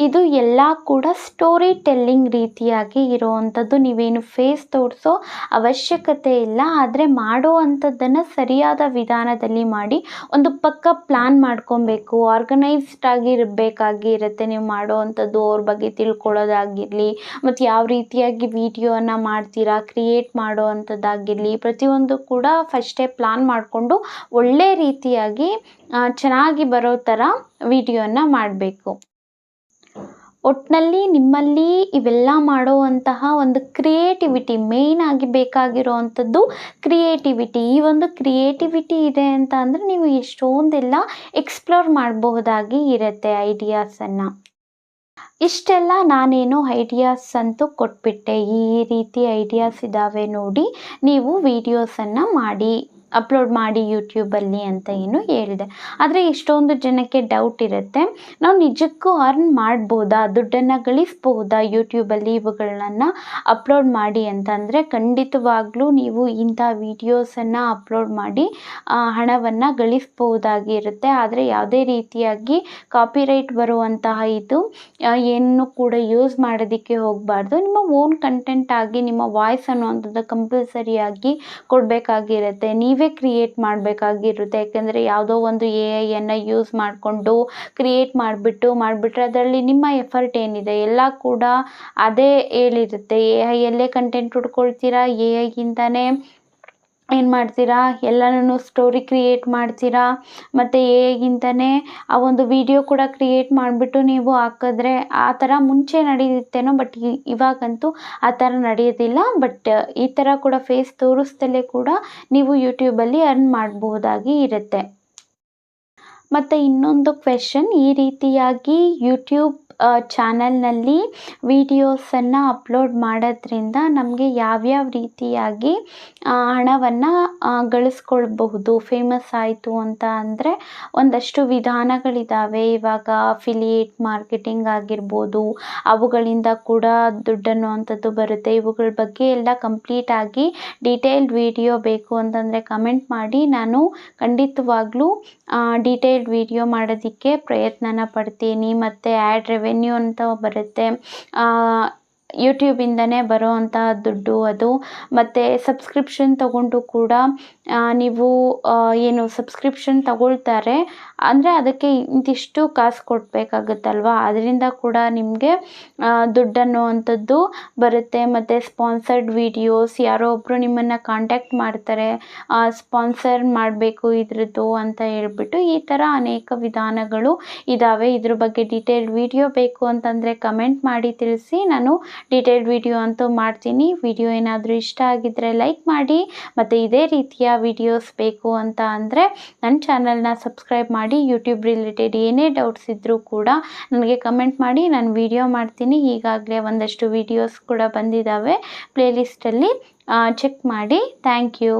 [SPEAKER 1] ಇದು ಎಲ್ಲ ಕೂಡ ಸ್ಟೋರಿ ಟೆಲ್ಲಿಂಗ್ ರೀತಿಯಾಗಿ ಇರೋವಂಥದ್ದು. ನೀವೇನು ಫೇಸ್ ತೋರಿಸೋ ಅವಶ್ಯಕತೆ ಇಲ್ಲ, ಆದರೆ ಮಾಡೋ ಅಂಥದ್ದನ್ನು ಸರಿಯಾದ ವಿಧಾನದಲ್ಲಿ ಮಾಡಿ ಒಂದು ಪಕ್ಕ ಪ್ಲ್ಯಾನ್ ಮಾಡ್ಕೊಬೇಕು. ಆರ್ಗನೈಸ್ಡ್ ಆಗಿ ಇರಬೇಕಾಗಿರುತ್ತೆ ನೀವು ಮಾಡೋ ಅಂಥದ್ದು. ಅವ್ರ ಬಗ್ಗೆ ತಿಳ್ಕೊಳ್ಳೋದಾಗಿರಲಿ, ಮತ್ತು ಯಾವ ರೀತಿಯಾಗಿ ವಿಡಿಯೋನ ಮಾಡ್ತೀರಾ, ಕ್ರಿಯೇಟ್ ಮಾಡೋ ಅಂಥದ್ದಾಗಿರಲಿ, ಪ್ರತಿಯೊಂದು ಕೂಡ ಫಸ್ಟೇ ಪ್ಲ್ಯಾನ್ ಮಾಡಿಕೊಂಡು ಒಳ್ಳೆ ರೀತಿಯಾಗಿ ಚೆನ್ನಾಗಿ ಬರೋ ಥರ ವಿಡಿಯೋನ ಮಾಡಬೇಕು. ಒಟ್ಟಿನಲ್ಲಿ ನಿಮ್ಮಲ್ಲಿ ಇವೆಲ್ಲ ಮಾಡುವಂತಹ ಒಂದು ಕ್ರಿಯೇಟಿವಿಟಿ ಮೇಯ್ನ್ ಆಗಿ ಬೇಕಾಗಿರೋ ಅಂಥದ್ದು ಕ್ರಿಯೇಟಿವಿಟಿ. ಈ ಒಂದು ಕ್ರಿಯೇಟಿವಿಟಿ ಇದೆ ಅಂತ ಅಂದರೆ ನೀವು ಎಷ್ಟೊಂದೆಲ್ಲ ಎಕ್ಸ್ಪ್ಲೋರ್ ಮಾಡಬಹುದಾಗಿ ಇರುತ್ತೆ ಐಡಿಯಾಸನ್ನು. ಇಷ್ಟೆಲ್ಲ ನಾನೇನು ಐಡಿಯಾಸ್ ಅಂತೂ ಕೊಟ್ಬಿಟ್ಟೆ. ಈ ರೀತಿ ಐಡಿಯಾಸ್ ಇದ್ದಾವೆ ನೋಡಿ, ನೀವು ವೀಡಿಯೋಸನ್ನು ಮಾಡಿ ಅಪ್ಲೋಡ್ ಮಾಡಿ ಯೂಟ್ಯೂಬಲ್ಲಿ ಅಂತ ಏನು ಹೇಳಿದೆ. ಆದರೆ ಎಷ್ಟೊಂದು ಜನಕ್ಕೆ ಡೌಟ್ ಇರುತ್ತೆ, ನಾವು ನಿಜಕ್ಕೂ ಅರ್ನ್ ಮಾಡ್ಬೋದಾ, ದುಡ್ಡನ್ನು ಗಳಿಸ್ಬಹುದಾ ಯೂಟ್ಯೂಬಲ್ಲಿ ಇವುಗಳನ್ನ ಅಪ್ಲೋಡ್ ಮಾಡಿ ಅಂತಂದರೆ, ಖಂಡಿತವಾಗ್ಲೂ ನೀವು ಇಂಥ ವೀಡಿಯೋಸನ್ನು ಅಪ್ಲೋಡ್ ಮಾಡಿ ಹಣವನ್ನು ಗಳಿಸ್ಬಹುದಾಗಿರುತ್ತೆ. ಆದರೆ ಯಾವುದೇ ರೀತಿಯಾಗಿ ಕಾಪಿರೈಟ್ ಬರುವಂತಹ ಇದು ಏನು ಕೂಡ ಯೂಸ್ ಮಾಡೋದಕ್ಕೆ ಹೋಗಬಾರ್ದು. ನಿಮ್ಮ ಓನ್ ಕಂಟೆಂಟ್ ಆಗಿ ನಿಮ್ಮ ವಾಯ್ಸ್ ಅನ್ನುವಂಥದ್ದು ಕಂಪಲ್ಸರಿಯಾಗಿ ಕೊಡಬೇಕಾಗಿರುತ್ತೆ. ನೀವೇ ಕ್ರಿಯೇಟ್ ಮಾಡಬೇಕಾಗಿರುತ್ತೆ. ಯಾಕೆಂದರೆ ಯಾವುದೋ ಒಂದು AI ಯೂಸ್ ಮಾಡಿಕೊಂಡು ಕ್ರಿಯೇಟ್ ಮಾಡಿಬಿಟ್ರೆ ಅದರಲ್ಲಿ ನಿಮ್ಮ ಎಫರ್ಟ್ ಏನಿದೆ ಎಲ್ಲ ಕೂಡ ಅದೇ ಹೇಳಿರುತ್ತೆ. AI ಕಂಟೆಂಟ್ ಹುಡ್ಕೊಳ್ತೀರಾ, AI ಏನು ಮಾಡ್ತೀರಾ, ಎಲ್ಲನೂ ಸ್ಟೋರಿ ಕ್ರಿಯೇಟ್ ಮಾಡ್ತೀರಾ, ಮತ್ತು AI ಆ ಒಂದು ವಿಡಿಯೋ ಕೂಡ ಕ್ರಿಯೇಟ್ ಮಾಡಿಬಿಟ್ಟು ನೀವು ಹಾಕಿದ್ರೆ ಆ ಥರ ಮುಂಚೆ ನಡೆಯುತ್ತೇನೋ, ಬಟ್ ಇವಾಗಂತೂ ಆ ಥರ ನಡೆಯೋದಿಲ್ಲ. ಬಟ್ ಈ ಥರ ಕೂಡ ಫೇಸ್ ತೋರಿಸ್ದಲೇ ಕೂಡ ನೀವು ಯೂಟ್ಯೂಬಲ್ಲಿ ಅರ್ನ್ ಮಾಡಬಹುದಾಗಿ ಇರುತ್ತೆ. ಮತ್ತು ಇನ್ನೊಂದು ಕ್ವೆಶನ್, ಈ ರೀತಿಯಾಗಿ ಯೂಟ್ಯೂಬ್ ಚಾನಲ್ನಲ್ಲಿ ವೀಡಿಯೋಸನ್ನು ಅಪ್ಲೋಡ್ ಮಾಡೋದ್ರಿಂದ ನಮಗೆ ಯಾವ್ಯಾವ ರೀತಿಯಾಗಿ ಹಣವನ್ನು ಗಳಿಸ್ಕೊಳ್ಬಹುದು, ಫೇಮಸ್ ಆಯಿತು ಅಂತ ಅಂದರೆ ಒಂದಷ್ಟು ವಿಧಾನಗಳಿದ್ದಾವೆ. ಇವಾಗ ಅಫಿಲಿಯೇಟ್ ಮಾರ್ಕೆಟಿಂಗ್ ಆಗಿರ್ಬೋದು, ಅವುಗಳಿಂದ ಕೂಡ ದುಡ್ಡನ್ನುವಂಥದ್ದು ಬರುತ್ತೆ. ಇವುಗಳ ಬಗ್ಗೆ ಎಲ್ಲ ಕಂಪ್ಲೀಟಾಗಿ ಡೀಟೇಲ್ಡ್ ವಿಡಿಯೋ ಬೇಕು ಅಂತಂದರೆ ಕಮೆಂಟ್ ಮಾಡಿ, ನಾನು ಖಂಡಿತವಾಗ್ಲೂ ಡೀಟೇಲ್ಡ್ ವಿಡಿಯೋ ಮಾಡೋದಕ್ಕೆ ಪ್ರಯತ್ನನ ಪಡ್ತೀನಿ. ಮತ್ತು ಆ್ಯಡ್ ರೆವೆನ್ಯೂ ಅಂತ ಬರುತ್ತೆ, ಯೂಟ್ಯೂಬಿಂದನೇ ಬರೋವಂತಹ ದುಡ್ಡು ಅದು. ಮತ್ತು ಸಬ್ಸ್ಕ್ರಿಪ್ಷನ್ ತಗೊಂಡು ಕೂಡ ನೀವು ಏನು ಸಬ್ಸ್ಕ್ರಿಪ್ಷನ್ ತಗೊಳ್ತಾರೆ ಅಂದರೆ ಅದಕ್ಕೆ ಇಂತಿಷ್ಟು ಕಾಸು ಕೊಡಬೇಕಾಗುತ್ತಲ್ವ, ಅದರಿಂದ ಕೂಡ ನಿಮಗೆ ದುಡ್ಡು ಅನ್ನುವಂಥದ್ದು ಬರುತ್ತೆ. ಮತ್ತು ಸ್ಪಾನ್ಸರ್ಡ್ ವೀಡಿಯೋಸ್, ಯಾರೋ ಒಬ್ಬರು ನಿಮ್ಮನ್ನು ಕಾಂಟ್ಯಾಕ್ಟ್ ಮಾಡ್ತಾರೆ, ಸ್ಪಾನ್ಸರ್ ಮಾಡಬೇಕು ಇದ್ರದ್ದು ಅಂತ ಹೇಳ್ಬಿಟ್ಟು, ಈ ಥರ ಅನೇಕ ವಿಧಾನಗಳು ಇದ್ದಾವೆ. ಇದ್ರ ಬಗ್ಗೆ ಡೀಟೇಲ್ಡ್ ವಿಡಿಯೋ ಬೇಕು ಅಂತಂದರೆ ಕಮೆಂಟ್ ಮಾಡಿ ತಿಳಿಸಿ, ನಾನು ಡೀಟೇಲ್ಡ್ ವಿಡಿಯೋ ಅಂತೂ ಮಾಡ್ತೀನಿ. ವಿಡಿಯೋ ಏನಾದರೂ ಇಷ್ಟ ಆಗಿದ್ದರೆ ಲೈಕ್ ಮಾಡಿ, ಮತ್ತು ಇದೇ ರೀತಿಯ ವಿಡಿಯೋಸ್ ಬೇಕು ಅಂತ ಅಂದರೆ ನನ್ನ ಚಾನಲ್ನ ಸಬ್ಸ್ಕ್ರೈಬ್ ಮಾಡಿ. ಯೂಟ್ಯೂಬ್ ರಿಲೇಟೆಡ್ ಏನೇ ಡೌಟ್ಸ್ ಇದ್ದರೂ ಕೂಡ ನನಗೆ ಕಮೆಂಟ್ ಮಾಡಿ, ನಾನು ವಿಡಿಯೋ ಮಾಡ್ತೀನಿ. ಈಗಾಗಲೇ ಒಂದಷ್ಟು ವಿಡಿಯೋಸ್ ಕೂಡ ಬಂದಿದ್ದಾವೆ, ಪ್ಲೇಲಿಸ್ಟಲ್ಲಿ ಚೆಕ್ ಮಾಡಿ. Thank you.